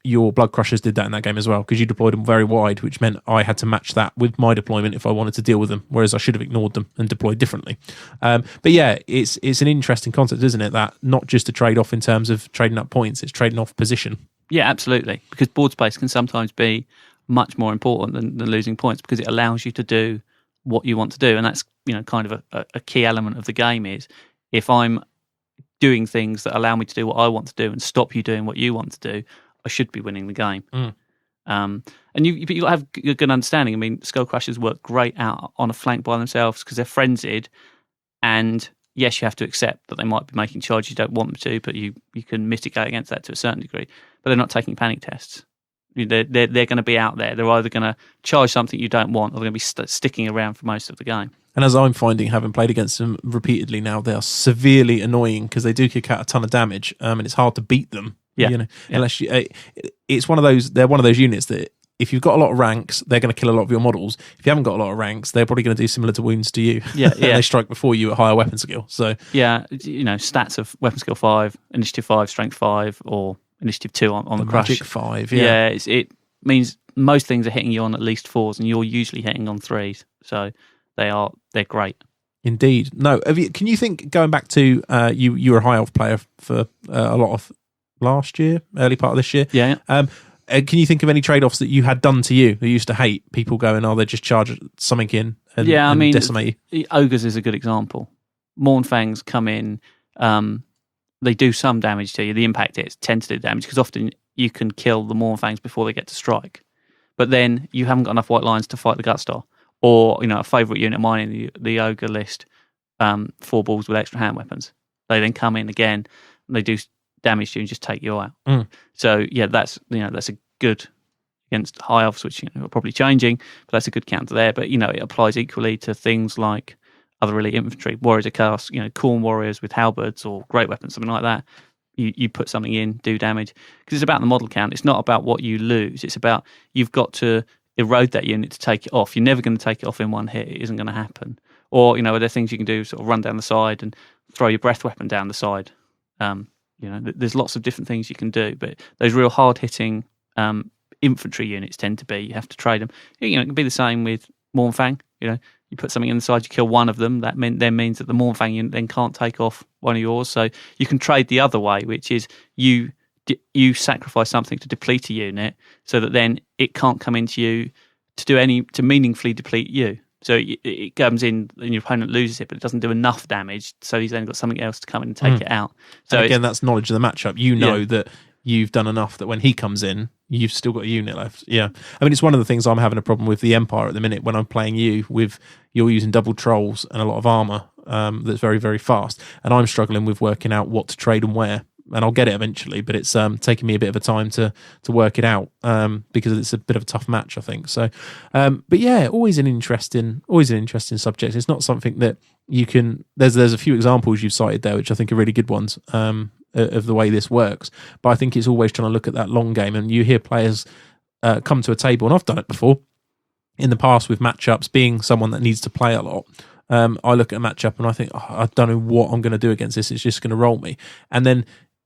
A: your Blood Crushers did that in that game as well, because you deployed them very wide, which meant I had to match that with my deployment if I wanted to deal with them, whereas I should have ignored them and deployed differently. But yeah, it's an interesting concept, isn't it? That not just a trade-off in terms of trading up points, it's trading off position. Yeah,
D: absolutely, because board space can sometimes be much more important than losing points, because it allows you to do what you want to do. And that's kind of a key element of the game, is if I'm doing things that allow me to do what I want to do and stop you doing what you want to do, I should be winning the game. And you've got to have a good understanding. I mean, Skull Crushers work great out on a flank by themselves because they're frenzied. And yes, you have to accept that they might be making charges you don't want them to, but you can mitigate against that to a certain degree. But they're not taking panic tests. They're going to be out there. They're either going to charge something you don't want, or they're going to be sticking around for most of the game.
A: And as I'm finding, having played against them repeatedly now, they are severely annoying because they do kick out a ton of damage, and it's hard to beat them. Unless it's one of those. They're one of those units that if you've got a lot of ranks, they're going to kill a lot of your models. If you haven't got a lot of ranks, they're probably going to do similar to wounds to you. They strike before you at higher weapon skill. So
D: stats of weapon skill 5, initiative 5, strength 5, or initiative 2 on the crush.
A: Magic 5.
D: It means most things are hitting you on at least 4s, and you're usually hitting on 3s. So they're great.
A: Indeed. No, can you think, going back to you were a high elf player for a lot of last year, early part of this year.
D: Yeah.
A: Can you think of any trade-offs that you had done to you that you used to hate? People going, they just charge something in and decimate you.
D: Ogres is a good example. Mournfangs come in, they do some damage to you. The impact is tentative damage, because often you can kill the Mournfangs before they get to strike. But then you haven't got enough white lines to fight the Gutstar. Or, a favourite unit of mine in the Ogre list, 4 balls with extra hand weapons. They then come in again, and they do damage you and just take you out. So yeah, that's a good against high elves, which are probably changing, but that's a good counter there. But it applies equally to things like other elite infantry, warriors of chaos, Khorne warriors with halberds or great weapons, something like that. You put something in, do damage, because it's about the model count. It's not about what you lose. It's about you've got to erode that unit to take it off. You're never going to take it off in one hit. It isn't going to happen. Or are there things you can do, sort of run down the side and throw your breath weapon down the side. There's lots of different things you can do, but those real hard hitting infantry units tend to be, you have to trade them. It can be the same with Mournfang. You put something inside, you kill one of them, that then means that the Mournfang unit then can't take off one of yours. So you can trade the other way, which is you sacrifice something to deplete a unit so that then it can't come into you to meaningfully deplete you. So it comes in and your opponent loses it, but it doesn't do enough damage, so he's then got something else to come in and take it out. So
A: and again, that's knowledge of the matchup. You know that you've done enough that when he comes in, you've still got a unit left. Yeah. I mean, it's one of the things I'm having a problem with the Empire at the minute when I'm playing you're using double trolls and a lot of armour that's very, very fast. And I'm struggling with working out what to trade and where. And I'll get it eventually, but it's taking me a bit of a time to work it out because it's a bit of a tough match, I think. So, but yeah, always an interesting subject. It's not something that you can. There's a few examples you've cited there, which I think are really good ones of the way this works. But I think it's always trying to look at that long game, and you hear players come to a table, and I've done it before in the past with matchups. Being someone that needs to play a lot, I look at a matchup and I think, I don't know what I'm going to do against this. It's just going to roll me, and then.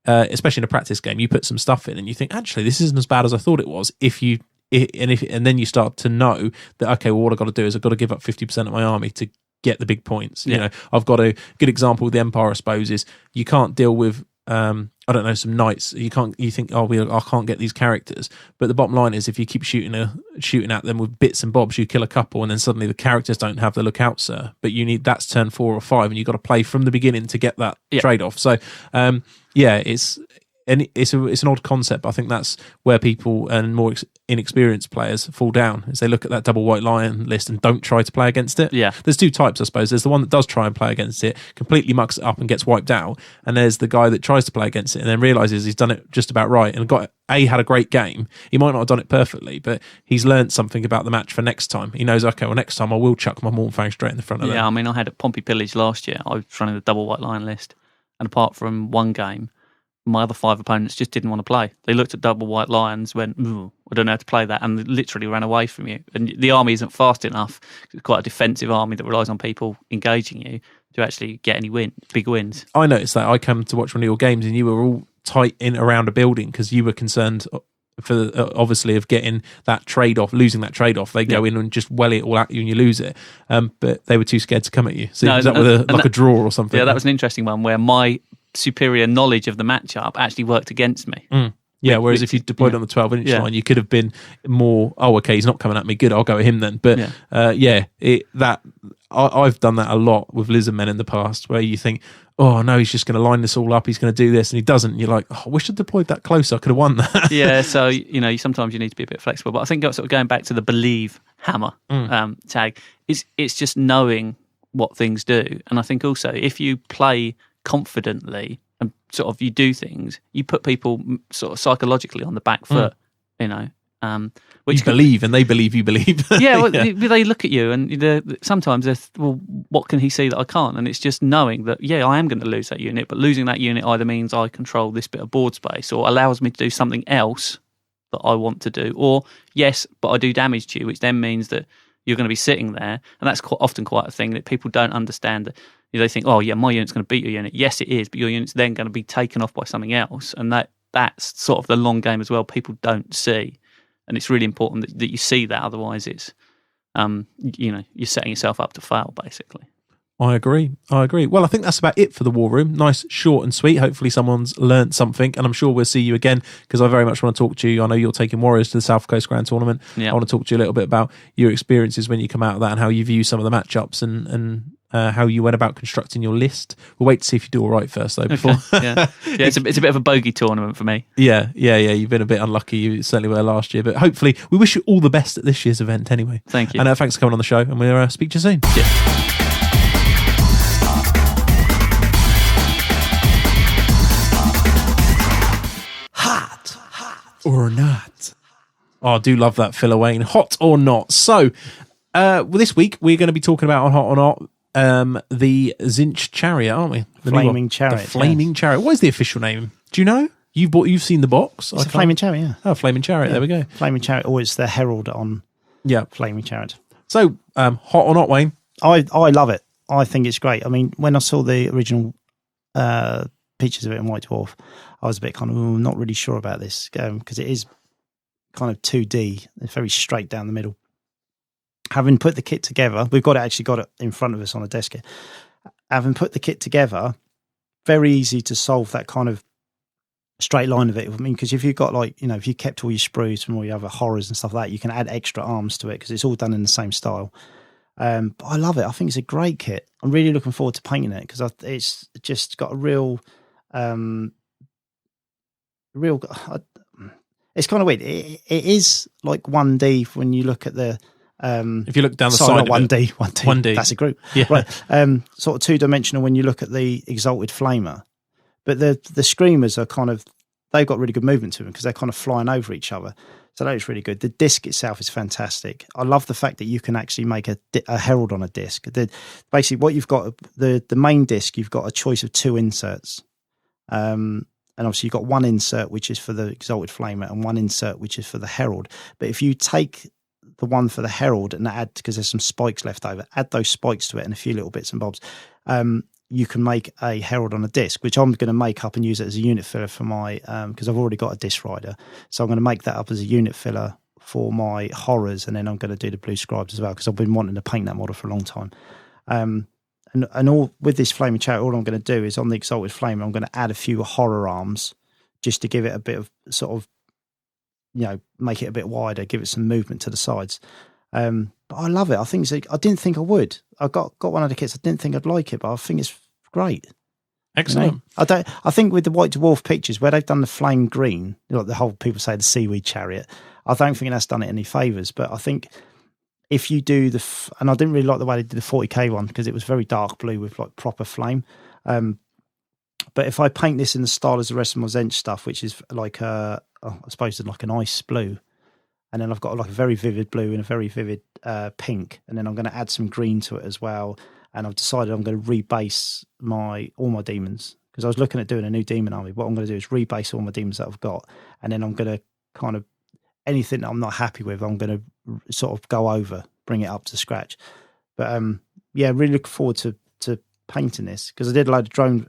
A: Especially in a practice game, you put some stuff in and you think, actually, this isn't as bad as I thought it was. And then you start to know that, okay, well, what I've got to do is I've got to give up 50% of my army to get the big points.
D: Yeah.
A: I've got a good example with the Empire, I suppose, is you can't deal with, I don't know, some knights. You think, I can't get these characters. But the bottom line is, if you keep shooting at them with bits and bobs, you kill a couple, and then suddenly the characters don't have the look out, sir. But that's turn 4 or 5, and you've got to play from the beginning to get that trade off. So, it's an odd concept, but I think that's where people and more inexperienced players fall down, is they look at that double white lion list and don't try to play against it.
D: Yeah.
A: There's two types, I suppose. There's the one that does try and play against it, completely mucks it up and gets wiped out, and there's the guy that tries to play against it and then realises he's done it just about right and had a great game. He might not have done it perfectly, but he's learned something about the match for next time. He knows, okay, well, next time I will chuck my Mournfang straight in the front of them.
D: Yeah, I mean, I had at Pompey Pillage last year, I was running the double white lion list, and apart from one game, my other 5 opponents just didn't want to play. They looked at double white lions, went, I don't know how to play that, and they literally ran away from you. And the army isn't fast enough. It's quite a defensive army that relies on people engaging you to actually get any big wins.
A: I noticed that. I come to watch one of your games and you were all tight in around a building because you were concerned for obviously of getting that trade-off, losing that trade-off. They go in and just well it all at you and you lose it. But they were too scared to come at you. So was that with a draw or something?
D: Yeah, that was an interesting one where my superior knowledge of the matchup actually worked against me.
A: Yeah, whereas if you deployed on the 12-inch line, you could have been more, okay, he's not coming at me, good, I'll go at him then. But I've done that a lot with Lizard Men in the past, where you think, oh no, he's just going to line this all up, he's going to do this, and he doesn't. And you're like, I wish I'd deployed that closer, I could have won that.
D: Yeah, so sometimes you need to be a bit flexible. But I think sort of going back to the believe hammer tag, it's just knowing what things do. And I think also if you play confidently and sort of you do things, you put people sort of psychologically on the back foot,
A: which you believe and they believe you believe.
D: They look at you and sometimes they're, well, what can he see that I can't? And it's just knowing that, I am going to lose that unit, but losing that unit either means I control this bit of board space or allows me to do something else that I want to do, or yes, but I do damage to you, which then means that you're going to be sitting there, and that's often quite a thing that people don't understand. That they think, my unit's going to beat your unit. Yes, it is, but your unit's then going to be taken off by something else, and that's sort of the long game as well. People don't see, and it's really important that you see that. Otherwise, it's you're setting yourself up to fail, basically.
A: I agree. Well, I think that's about it for the War Room. Nice, short and sweet. Hopefully someone's learnt something, and I'm sure we'll see you again, because I very much want to talk to you. I know you're taking Warriors to the South Coast Grand Tournament.
D: Yeah.
A: I want to talk to you a little bit about your experiences when you come out of that and how you view some of the matchups and how you went about constructing your list. We'll wait to see if you do all right first, though. Before,
D: it's a bit of a bogey tournament for me.
A: Yeah. You've been a bit unlucky. You certainly were last year, but hopefully we wish you all the best at this year's event anyway.
D: Thank you.
A: And thanks for coming on the show, and we'll speak to you soon.
D: Yeah.
A: or not. Oh, I do love that filler, Wayne. Hot or not. So, this week we're going to be talking about on Hot or Not the Zinch Chariot, aren't we?
B: Flaming Chariot.
A: The Flaming Chariot. What is the official name? Do you know? You've seen the box.
B: It's a Flaming Chariot, yeah.
A: Oh, Flaming Chariot.
B: Yeah.
A: There we go.
B: Flaming Chariot. Or it's the herald on Flaming Chariot.
A: So, hot or not, Wayne?
B: I love it. I think it's great. I mean, when I saw the original pictures of it in White Dwarf, I was a bit kind of not really sure about this because it is kind of 2D. It's very straight down the middle. Having put the kit together, we've got it in front of us on a desk here. Having put the kit together, very easy to solve that kind of straight line of it. I mean, because if you've got if you kept all your sprues from all your other horrors and stuff like that, you can add extra arms to it because it's all done in the same style. But I love it. I think it's a great kit. I'm really looking forward to painting it because it's just got a real. It's kind of weird. It is like 1D when you look at the.
A: If you look down the side,
B: 1D. That's a group,
A: yeah.
B: Right? Sort of 2-dimensional when you look at the Exalted Flamer, but the Screamers are kind of they've got really good movement to them because they're kind of flying over each other. So that is really good. The disc itself is fantastic. I love the fact that you can actually make a herald on a disc. Basically, what you've got the main disc, you've got a choice of 2 inserts. And obviously you've got one insert which is for the Exalted Flamer and one insert which is for the Herald. But if you take the one for the Herald and add, because there's some spikes left over, add those spikes to it and a few little bits and bobs, you can make a Herald on a disc, which I'm going to make up and use it as a unit filler for my, because I've already got a disc rider. So I'm going to make that up as a unit filler for my horrors, and then I'm going to do the blue scribes as well, because I've been wanting to paint that model for a long time. And all with this Flaming Chariot, all I'm going to do is on the Exalted Flame, I'm going to add a few horror arms just to give it a bit of sort of, make it a bit wider, give it some movement to the sides. But I love it. I think I didn't think I would. I got one of the kits. I didn't think I'd like it, but I think it's great.
A: Excellent.
B: I think with the White Dwarf pictures where they've done the flame green, the whole people say the seaweed chariot, I don't think that's done it any favours. But I think if you do and I didn't really like the way they did the 40k one because it was very dark blue with like proper flame. But if I paint this in the style as the rest of my Zench stuff, which is like I suppose like an ice blue, and then I've got like a very vivid blue and a very vivid pink, and then I'm going to add some green to it as well. And I've decided I'm going to rebase all my demons because I was looking at doing a new demon army. What I'm going to do is rebase all my demons that I've got, and then I'm going to kind of anything that I'm not happy with, I'm going to sort of go over, bring it up to scratch. But really looking forward to painting this because I did a load of drone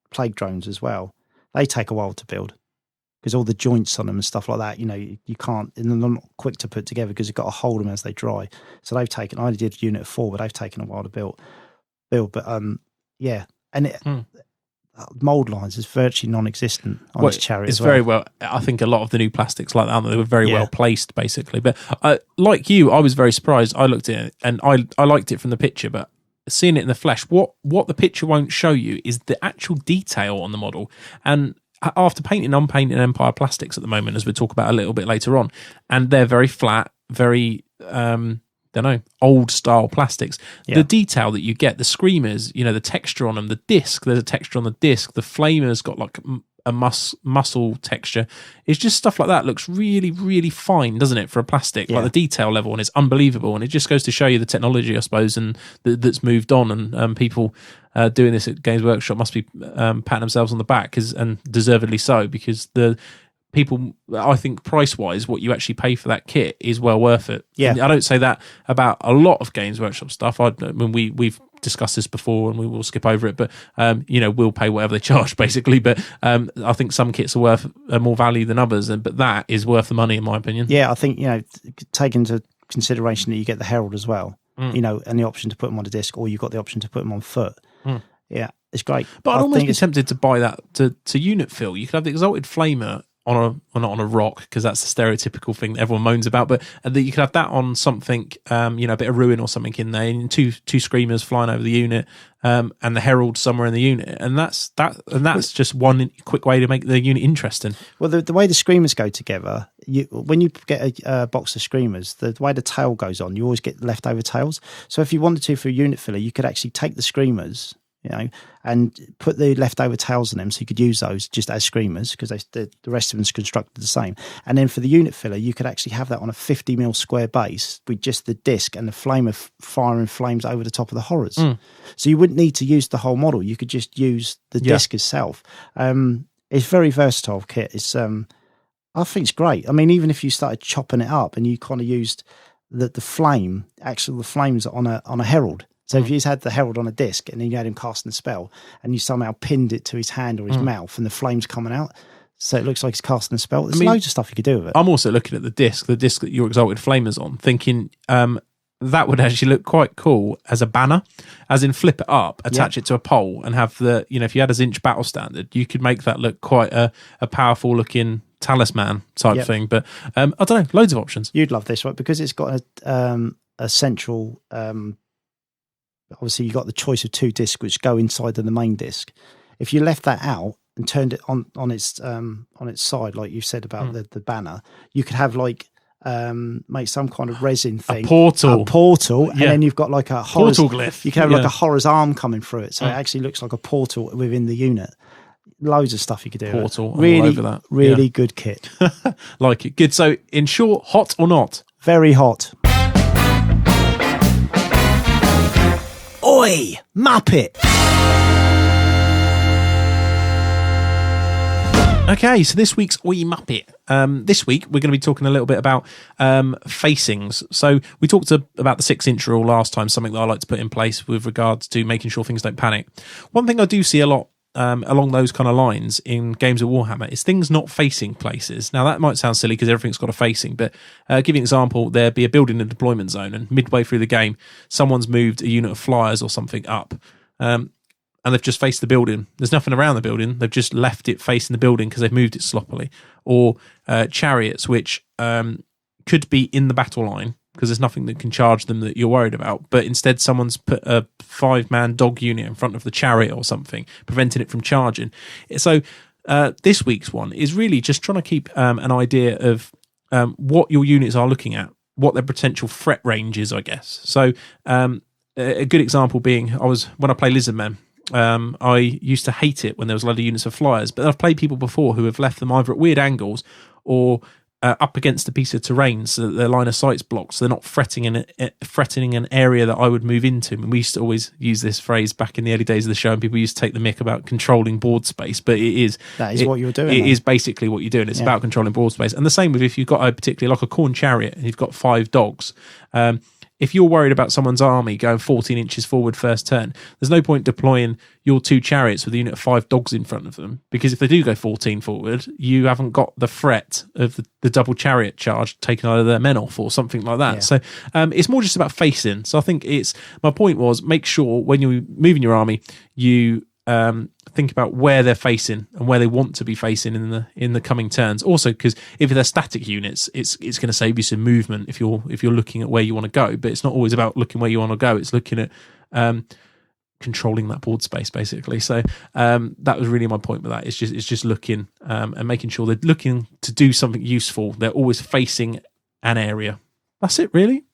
B: plague drones as well. They take a while to build because all the joints on them and stuff like that, you can't, and they're not quick to put together because you've got to hold them as they dry. So they've taken, I only did a unit of 4, but they've taken a while to build. But and mold lines is virtually non-existent on this chariot.
A: It's very well. I think a lot of the new plastics like that, they were very well placed, basically. But like you, I was very surprised. I looked at it and I liked it from the picture, but seeing it in the flesh, what the picture won't show you is the actual detail on the model. And after painting unpainted Empire plastics at the moment, as we'll talk about a little bit later on, and they're very flat, very old style plastics. Yeah. The detail that you get, the screamers, the texture on them, the disc, there's a texture on the disc, the flamer's got like a muscle texture. It's just stuff like that looks really, really fine, doesn't it, for a plastic? Like the detail level, and it's unbelievable. And it just goes to show you the technology, I suppose, and that's moved on. And people doing this at Games Workshop must be patting themselves on the back, and deservedly so, because the people, I think price-wise, what you actually pay for that kit is well worth it. Yeah, and I don't say that about a lot of Games Workshop stuff. We've discussed this before, and we will skip over it. But we'll pay whatever they charge, basically. But I think some kits are worth more value than others, but that is worth the money, in my opinion.
B: Yeah, I think take into consideration that you get the Herald as well. And the option to put them on a disc, or you've got the option to put them on foot. Yeah, it's great.
A: But I'd almost be tempted to buy that to unit fill. You could have the Exalted Flamer not on a rock, because that's the stereotypical thing that everyone moans about, but that you could have that on something, a bit of ruin or something in there, and two screamers flying over the unit, and the Herald somewhere in the unit, and that's just one quick way to make the unit interesting.
B: Well, the way the screamers go together, when you get a box of screamers, the way the tail goes on, you always get leftover tails. So if you wanted to for a unit filler, you could actually take the screamers, you know, and put the leftover tails on them so you could use those just as screamers because the rest of them's constructed the same. And then for the unit filler, you could actually have that on a 50mm square base with just the disc and the flame of firing flames over the top of the horrors. So you wouldn't need to use the whole model. You could just use the disc itself. It's very versatile kit. It's I think it's great. I mean, even if you started chopping it up and you kind of used the flame, actually the flames on a herald. So if you had the herald on a disc and then you had him casting a spell and you somehow pinned it to his hand or his mouth and the flame's coming out, so it looks like he's casting a spell. There's loads of stuff you could do with it.
A: I'm also looking at the disc that your Exalted Flame is on, thinking that would actually look quite cool as a banner, as in flip it up, attach it to a pole and have the, you know, if you had a Zinch battle standard, you could make that look quite a powerful looking talisman type thing. But I don't know, loads of options.
B: You'd love this, right? Because it's got a central, obviously you've got the choice of 2 discs which go inside of the main disc. If you left that out and turned it on its side, like you said about the banner, you could have like make some kind of resin thing,
A: a portal,
B: and then you've got like a horror's,
A: portal glyph.
B: You can have like a horror's arm coming through it, so it actually looks like a portal within the unit. Loads of stuff you could do.
A: Portal,
B: really,
A: all over that.
B: Really good kit.
A: Like it. Good. So, in short, hot or not?
B: Very hot.
C: Oi, Muppet!
A: Okay, so this week's Oi Muppet. This week, we're going to be talking a little bit about facings. So we talked about the 6-inch rule last time, something that I like to put in place with regards to making sure things don't panic. One thing I do see a lot along those kind of lines in games of Warhammer is things not facing places. Now, that might sound silly because everything's got a facing, but give you an example, there'd be a building and deployment zone, and midway through the game, someone's moved a unit of flyers or something up. And they've just faced the building. There's nothing around the building. They've just left it facing the building because they've moved it sloppily. Or chariots, which could be in the battle line because there's nothing that can charge them that you're worried about. But instead, someone's put a 5-man dog unit in front of the chariot or something, preventing it from charging. So this week's one is really just trying to keep an idea of what your units are looking at, what their potential threat range is, I guess. So a good example being, when I play Lizardmen, I used to hate it when there was a lot of units of flyers, but I've played people before who have left them either at weird angles or up against a piece of terrain so that their line of sight's blocked, so they're not threatening an area that I would move into. And we used to always use this phrase back in the early days of the show, and people used to take the mick about controlling board space, but
B: that is what you're doing.
A: It is basically what you're doing. It's about controlling board space. And the same with if you've got particularly like a corn chariot and you've got 5 dogs. If you're worried about someone's army going 14 inches forward first turn, there's no point deploying your 2 chariots with a unit of 5 dogs in front of them, because if they do go 14 forward, you haven't got the threat of the double chariot charge taking either their men off or something like that. Yeah. So it's more just about facing. So I think my point was, make sure when you're moving your army, you think about where they're facing and where they want to be facing in the coming turns. Also, because if they're static units, it's going to save you some movement if you're looking at where you want to go. But it's not always about looking where you want to go. It's looking at controlling that board space, basically. So that was really my point with that. It's just looking and making sure they're looking to do something useful. They're always facing an area. That's it, really.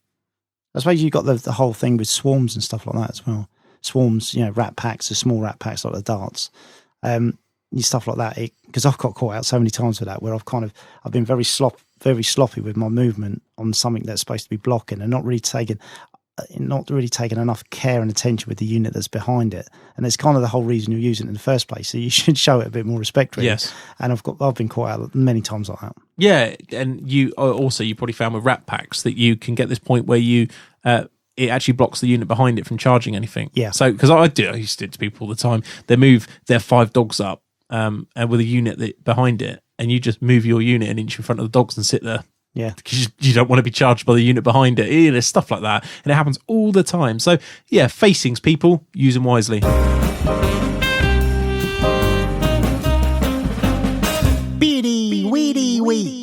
B: I suppose you've got the whole thing with swarms and stuff like that as well. Swarms, rat packs, the small rat packs like the darts, stuff like that. Because I've got caught out so many times with that, where I've been very sloppy with my movement on something that's supposed to be blocking, and not really taking enough care and attention with the unit that's behind it. And it's kind of the whole reason you're using it in the first place. So you should show it a bit more respect, really.
A: Yes.
B: And I've been caught out many times like that.
A: Yeah, and you probably found with rat packs that you can get this point where you. It actually blocks the unit behind it from charging anything. Yeah. So, because I used to do it to people all the time. They move their 5 dogs up and with a unit behind it, and you just move your unit an inch in front of the dogs and sit there.
B: Yeah.
A: Because you don't want to be charged by the unit behind it. There's stuff like that. And it happens all the time. So, yeah, facings, people, use them wisely.
C: Beady, weedy, wee.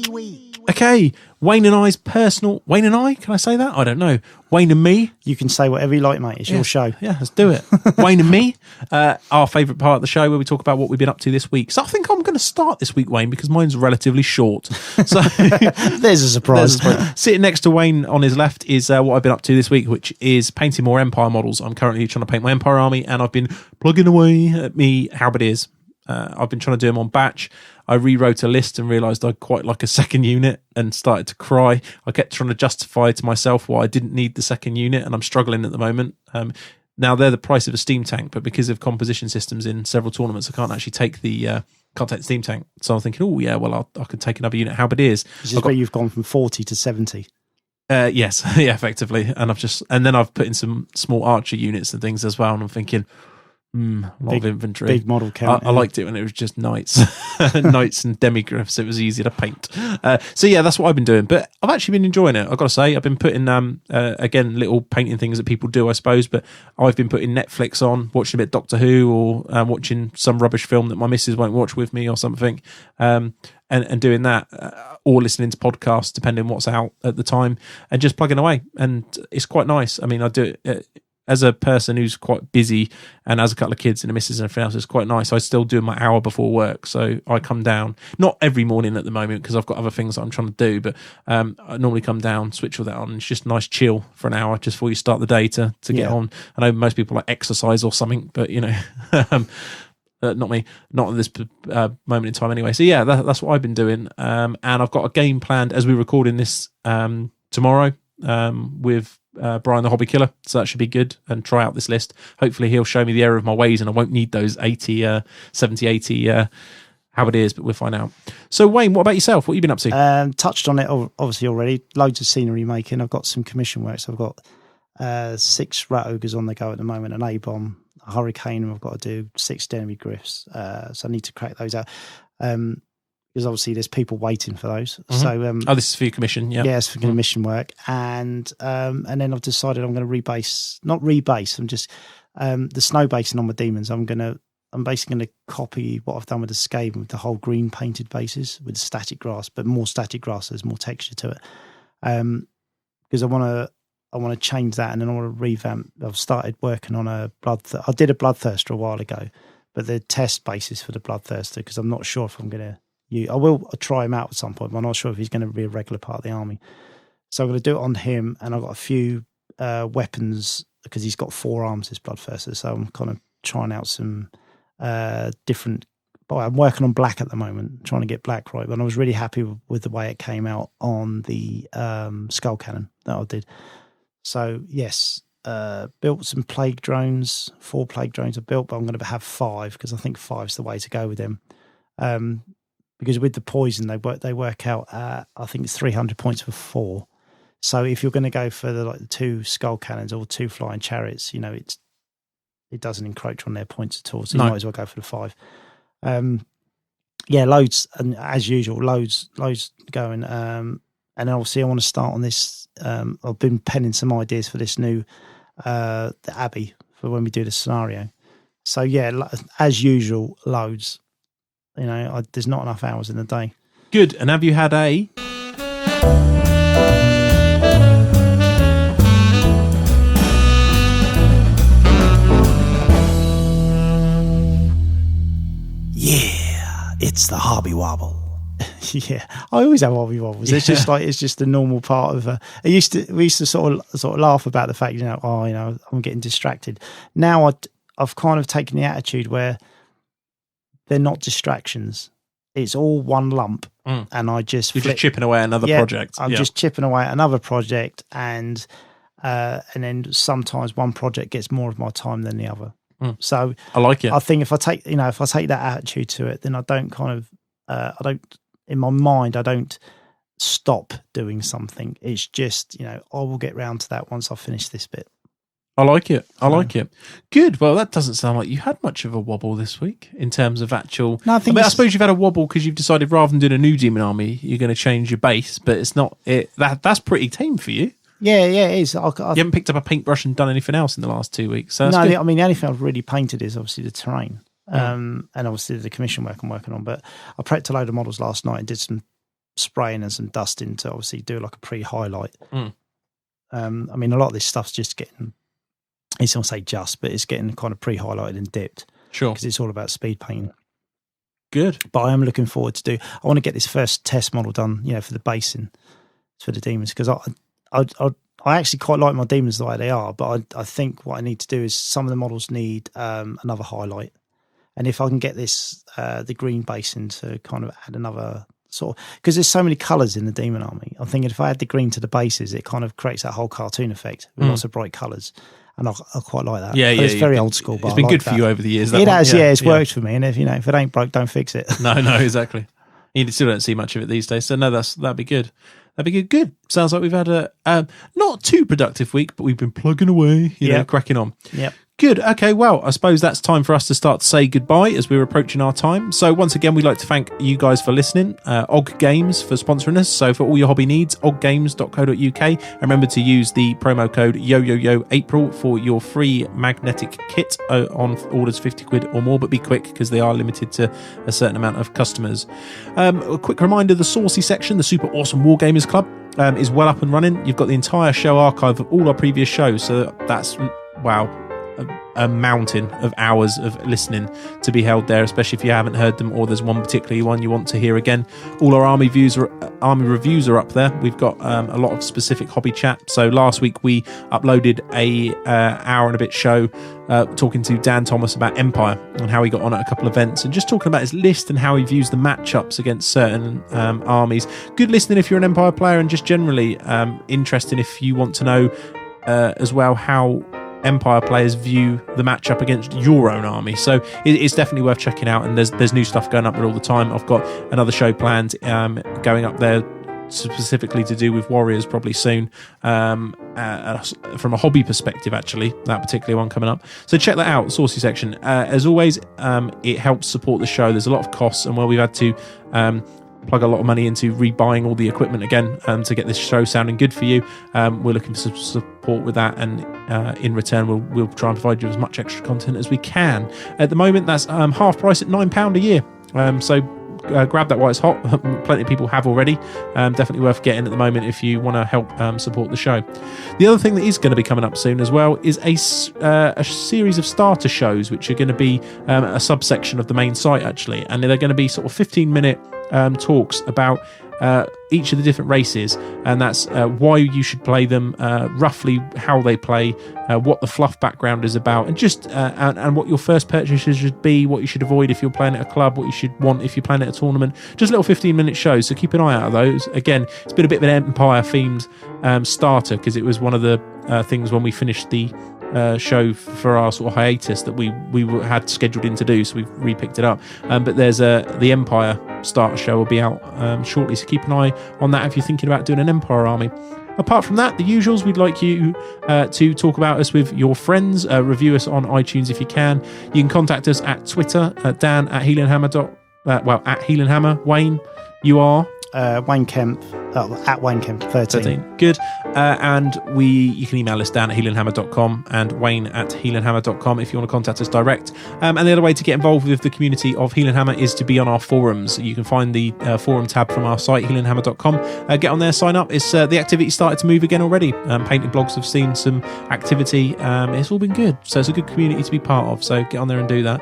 A: Okay, Wayne and I's personal... Wayne and I? Can I say that? I don't know. Wayne and me.
B: You can say whatever you like, mate. It's your show.
A: Yeah, let's do it. Wayne and me, our favourite part of the show where we talk about what we've been up to this week. So I think I'm going to start this week, Wayne, because mine's relatively short. So
B: There's a surprise.
A: Sitting next to Wayne on his left is what I've been up to this week, which is painting more Empire models. I'm currently trying to paint my Empire army, and I've been plugging away at me halberdiers. I've been trying to do them on batch. I rewrote a list and realised I'd quite like a second unit and started to cry. I kept trying to justify to myself why I didn't need the second unit, and I'm struggling at the moment. Now they're the price of a steam tank, but because of composition systems in several tournaments, I can't actually take the steam tank. So I'm thinking, oh yeah, well I could take another unit halberdiers.
B: Which is where you've gone from 40 to 70.
A: Yes, yeah, effectively. And then I've put in some small archer units and things as well, and I'm thinking, a lot of inventory.
B: Big model count.
A: I liked it when it was just knights, knights and demigryphs. It was easy to paint. So yeah, that's what I've been doing. But I've actually been enjoying it. I've got to say, I've been putting again little painting things that people do, I suppose. But I've been putting Netflix on, watching a bit of Doctor Who, or watching some rubbish film that my missus won't watch with me, or something. And doing that, or listening to podcasts, depending on what's out at the time, and just plugging away. And it's quite nice. I mean, I do it. As a person who's quite busy and has a couple of kids and a missus and everything else, it's quite nice. I still do my hour before work. So I come down, not every morning at the moment because I've got other things that I'm trying to do, but I normally come down, switch all that on. It's just nice chill for an hour just before you start the day to get on. I know most people like exercise or something, but you know, not me, not at this moment in time anyway. So yeah, that's what I've been doing. And I've got a game planned as we're recording this tomorrow with Brian the Hobby Killer, so that should be good, and try out this list. Hopefully he'll show me the error of my ways and I won't need those 70, 80 how it is, but we'll find out. So Wayne, what about yourself? What have you been up to?
B: Touched on it obviously already. Loads of scenery making. I've got some commission work, so I've got 6 rat ogres on the go at the moment, an A-bomb, a hurricane, and I've got to do 6 demigryphs, so I need to crack those out. Because obviously there's people waiting for those.
A: Mm-hmm. So this is for your commission, yeah.
B: Yeah, it's for commission work. And then I've decided I'm going to not rebase. I'm just the snow basing on my demons. I'm basically going to copy what I've done with the Skaven with the whole green painted bases with the static grass, but more static grass, there's more texture to it. Because I want to change that, and then I want to revamp. I've started working on I did a Bloodthirster a while ago, but the test basis for the Bloodthirster, because I'm not sure if I'm going to. I will try him out at some point, but I'm not sure if he's going to be a regular part of the army. So I'm going to do it on him, and I've got a few weapons because he's got 4 arms, this Bloodthirster. So I'm kind of trying out some different. But I'm working on black at the moment, trying to get black right. But I was really happy with the way it came out on the skull cannon that I did. So yes, built some plague drones, 4 plague drones I built, but I'm going to have 5 because I think 5's the way to go with them. Because with the poison, they work out I think it's 300 points for 4. So if you're going to go for the 2 skull cannons or 2 flying chariots, you know it doesn't encroach on their points at all. So you might as well go for the 5. Yeah, loads, and as usual, loads going. And obviously, I want to start on this. I've been penning some ideas for this new the Abbey for when we do the scenario. So yeah, as usual, loads. You know, there's not enough hours in the day.
A: Good. And have you had a...
C: Yeah, it's the hobby wobble.
B: Yeah, I always have hobby wobbles. It's just it's just a normal part of. We used to sort of laugh about the fact, I'm getting distracted. Now I've kind of taken the attitude where they're not distractions. It's all one lump, and I just
A: you're just chipping away at another project.
B: I'm just chipping away at another project, and then sometimes one project gets more of my time than the other. So
A: I like it.
B: I think if I take that attitude to it, then I don't in my mind I don't stop doing something. It's just I will get round to that once I finish this bit.
A: I like it. I like it. Good. Well, that doesn't sound like you had much of a wobble this week in terms of actual.
B: No, I
A: suppose you've had a wobble because you've decided rather than doing a new demon army, you're going to change your base. But it's not it. That's pretty tame for you.
B: Yeah, it is. You
A: haven't picked up a paintbrush and done anything else in the last 2 weeks. So
B: no,
A: good.
B: I mean the only thing I've really painted is obviously the terrain, and obviously the commission work I'm working on. But I prepped a load of models last night and did some spraying and some dusting to obviously do like a pre-highlight.
A: Mm.
B: I mean, a lot of this stuff's just getting, it's not say just, but it's getting kind of pre-highlighted and dipped.
A: Sure.
B: Because it's all about speed painting.
A: Good.
B: But I am looking forward to I want to get this first test model done, for the basing, for the demons, because I actually quite like my demons the way they are, but I think what I need to do is some of the models need another highlight. And if I can get this, the green basing to kind of add another sort of, because there's so many colours in the demon army, I'm thinking if I add the green to the bases, it kind of creates that whole cartoon effect with lots of bright colours. And I quite like that.
A: Yeah,
B: It's very old school. But
A: it's been
B: like
A: good
B: that.
A: for you over the years.
B: It has, it's worked for me. And if it ain't broke, don't fix it.
A: No, exactly. You still don't see much of it these days. So no, that'd be good. That'd be good. Good. Sounds like we've had a not too productive week, but we've been plugging away, cracking on.
B: Yep.
A: Good. Okay, well, I suppose that's time for us to start to say goodbye as we're approaching our time. So once again, we'd like to thank you guys for listening. Og Games for sponsoring us. So for all your hobby needs, oggames.co.uk. And remember to use the promo code YoYoYoApril for your free magnetic kit on orders £50 or more, but be quick because they are limited to a certain amount of customers. A quick reminder, the Saucy section, the Super Awesome Wargamers Club, is well up and running. You've got the entire show archive of all our previous shows. So that's, wow, a mountain of hours of listening to be held there, especially if you haven't heard them or there's one particularly one you want to hear again. All our army reviews are up there. We've got a lot of specific hobby chat. So last week we uploaded a hour and a bit show talking to Dan Thomas about Empire and how he got on at a couple of events and just talking about his list and how he views the matchups against certain armies. Good listening if you're an Empire player, and just generally interesting if you want to know as well how Empire players view the matchup against your own army. So it's definitely worth checking out, and there's new stuff going up there all the time. I've got another show planned going up there specifically to do with Warriors probably soon, from a hobby perspective actually, that particular one coming up. So check that out, Saucy section. As always, it helps support the show. There's a lot of costs, and we've had to plug a lot of money into rebuying all the equipment again to get this show sounding good for you. We're looking for some support with that, and in return we'll try and provide you as much extra content as we can. At the moment that's half price at £9 a year, so grab that while it's hot. Plenty of people have already. Definitely worth getting at the moment if you want to help support the show. The other thing that is going to be coming up soon as well is a series of starter shows, which are going to be a subsection of the main site actually, and they're going to be sort of 15-minute talks about each of the different races, and that's why you should play them, roughly how they play, what the fluff background is about, and just and what your first purchases should be, what you should avoid if you're playing at a club, what you should want if you're playing at a tournament. Just little 15-minute shows, so keep an eye out of those. Again, it's been a bit of an Empire themed starter, because it was one of the things when we finished the show for our sort of hiatus that we had scheduled in to do, so we've repicked it up. But there's the Empire starter show will be out shortly, so keep an eye on that if you're thinking about doing an Empire army. Apart from that, the usuals, we'd like you to talk about us with your friends, review us on iTunes if you can. You can contact us at Twitter, Dan at Heelanhammer at Heelanhammer. Wayne, you are
B: Wayne Kemp, at Wayne Kemp 13.
A: Good. And you can email us Dan at Heelanhammer.com and Wayne at Heelanhammer.com if you want to contact us direct. And the other way to get involved with the community of Heelanhammer is to be on our forums. You can find the forum tab from our site, Heelanhammer.com. Get on there, sign up. It's the activity started to move again already. Painting blogs have seen some activity. It's all been good. So it's a good community to be part of. So get on there and do that.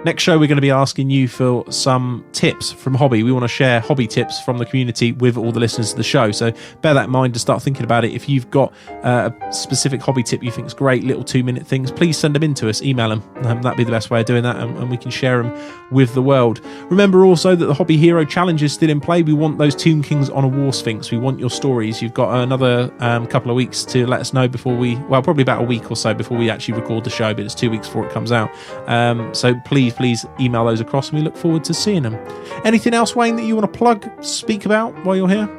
A: Next show, we're going to be asking you for some tips from hobby. We want to share hobby tips from the community with all the listeners of the show. So bear that in mind to start thinking about it. If you've got a specific hobby tip you think is great, little 2-minute things, please send them in to us, email them. That'd be the best way of doing that, and we can share them with the world. Remember also that the Hobby Hero Challenge is still in play. We want those Tomb Kings on a War Sphinx. We want your stories. You've got another couple of weeks to let us know before probably about a week or so before we actually record the show, but it's 2 weeks before it comes out. So please email those across, and we look forward to seeing them. Anything else, Wayne, that you want to speak about while you're here?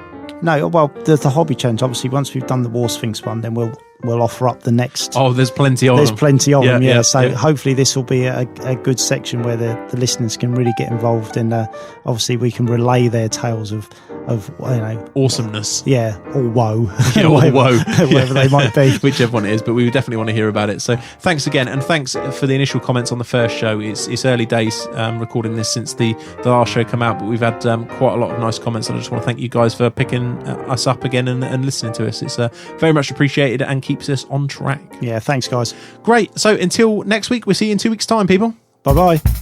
B: No, well, the hobby challenge, obviously, once we've done the War Sphinx one, then we'll offer up the next.
A: Oh, there's plenty of them.
B: There's plenty of them, yeah. So hopefully this will be a good section where the listeners can really get involved, and obviously we can relay their tales of
A: awesomeness.
B: Yeah, or woe.
A: Yeah, or woe.
B: Whatever they might be.
A: Whichever one it is, but we definitely want to hear about it. So thanks again, and thanks for the initial comments on the first show. It's early days recording this since the last show come out, but we've had quite a lot of nice comments, and I just want to thank you guys for picking us up again and listening to us. It's very much appreciated and keeps us on track.
B: Yeah, thanks guys.
A: Great. So until next week, we'll see you in 2 weeks' time, people.
B: Bye-bye.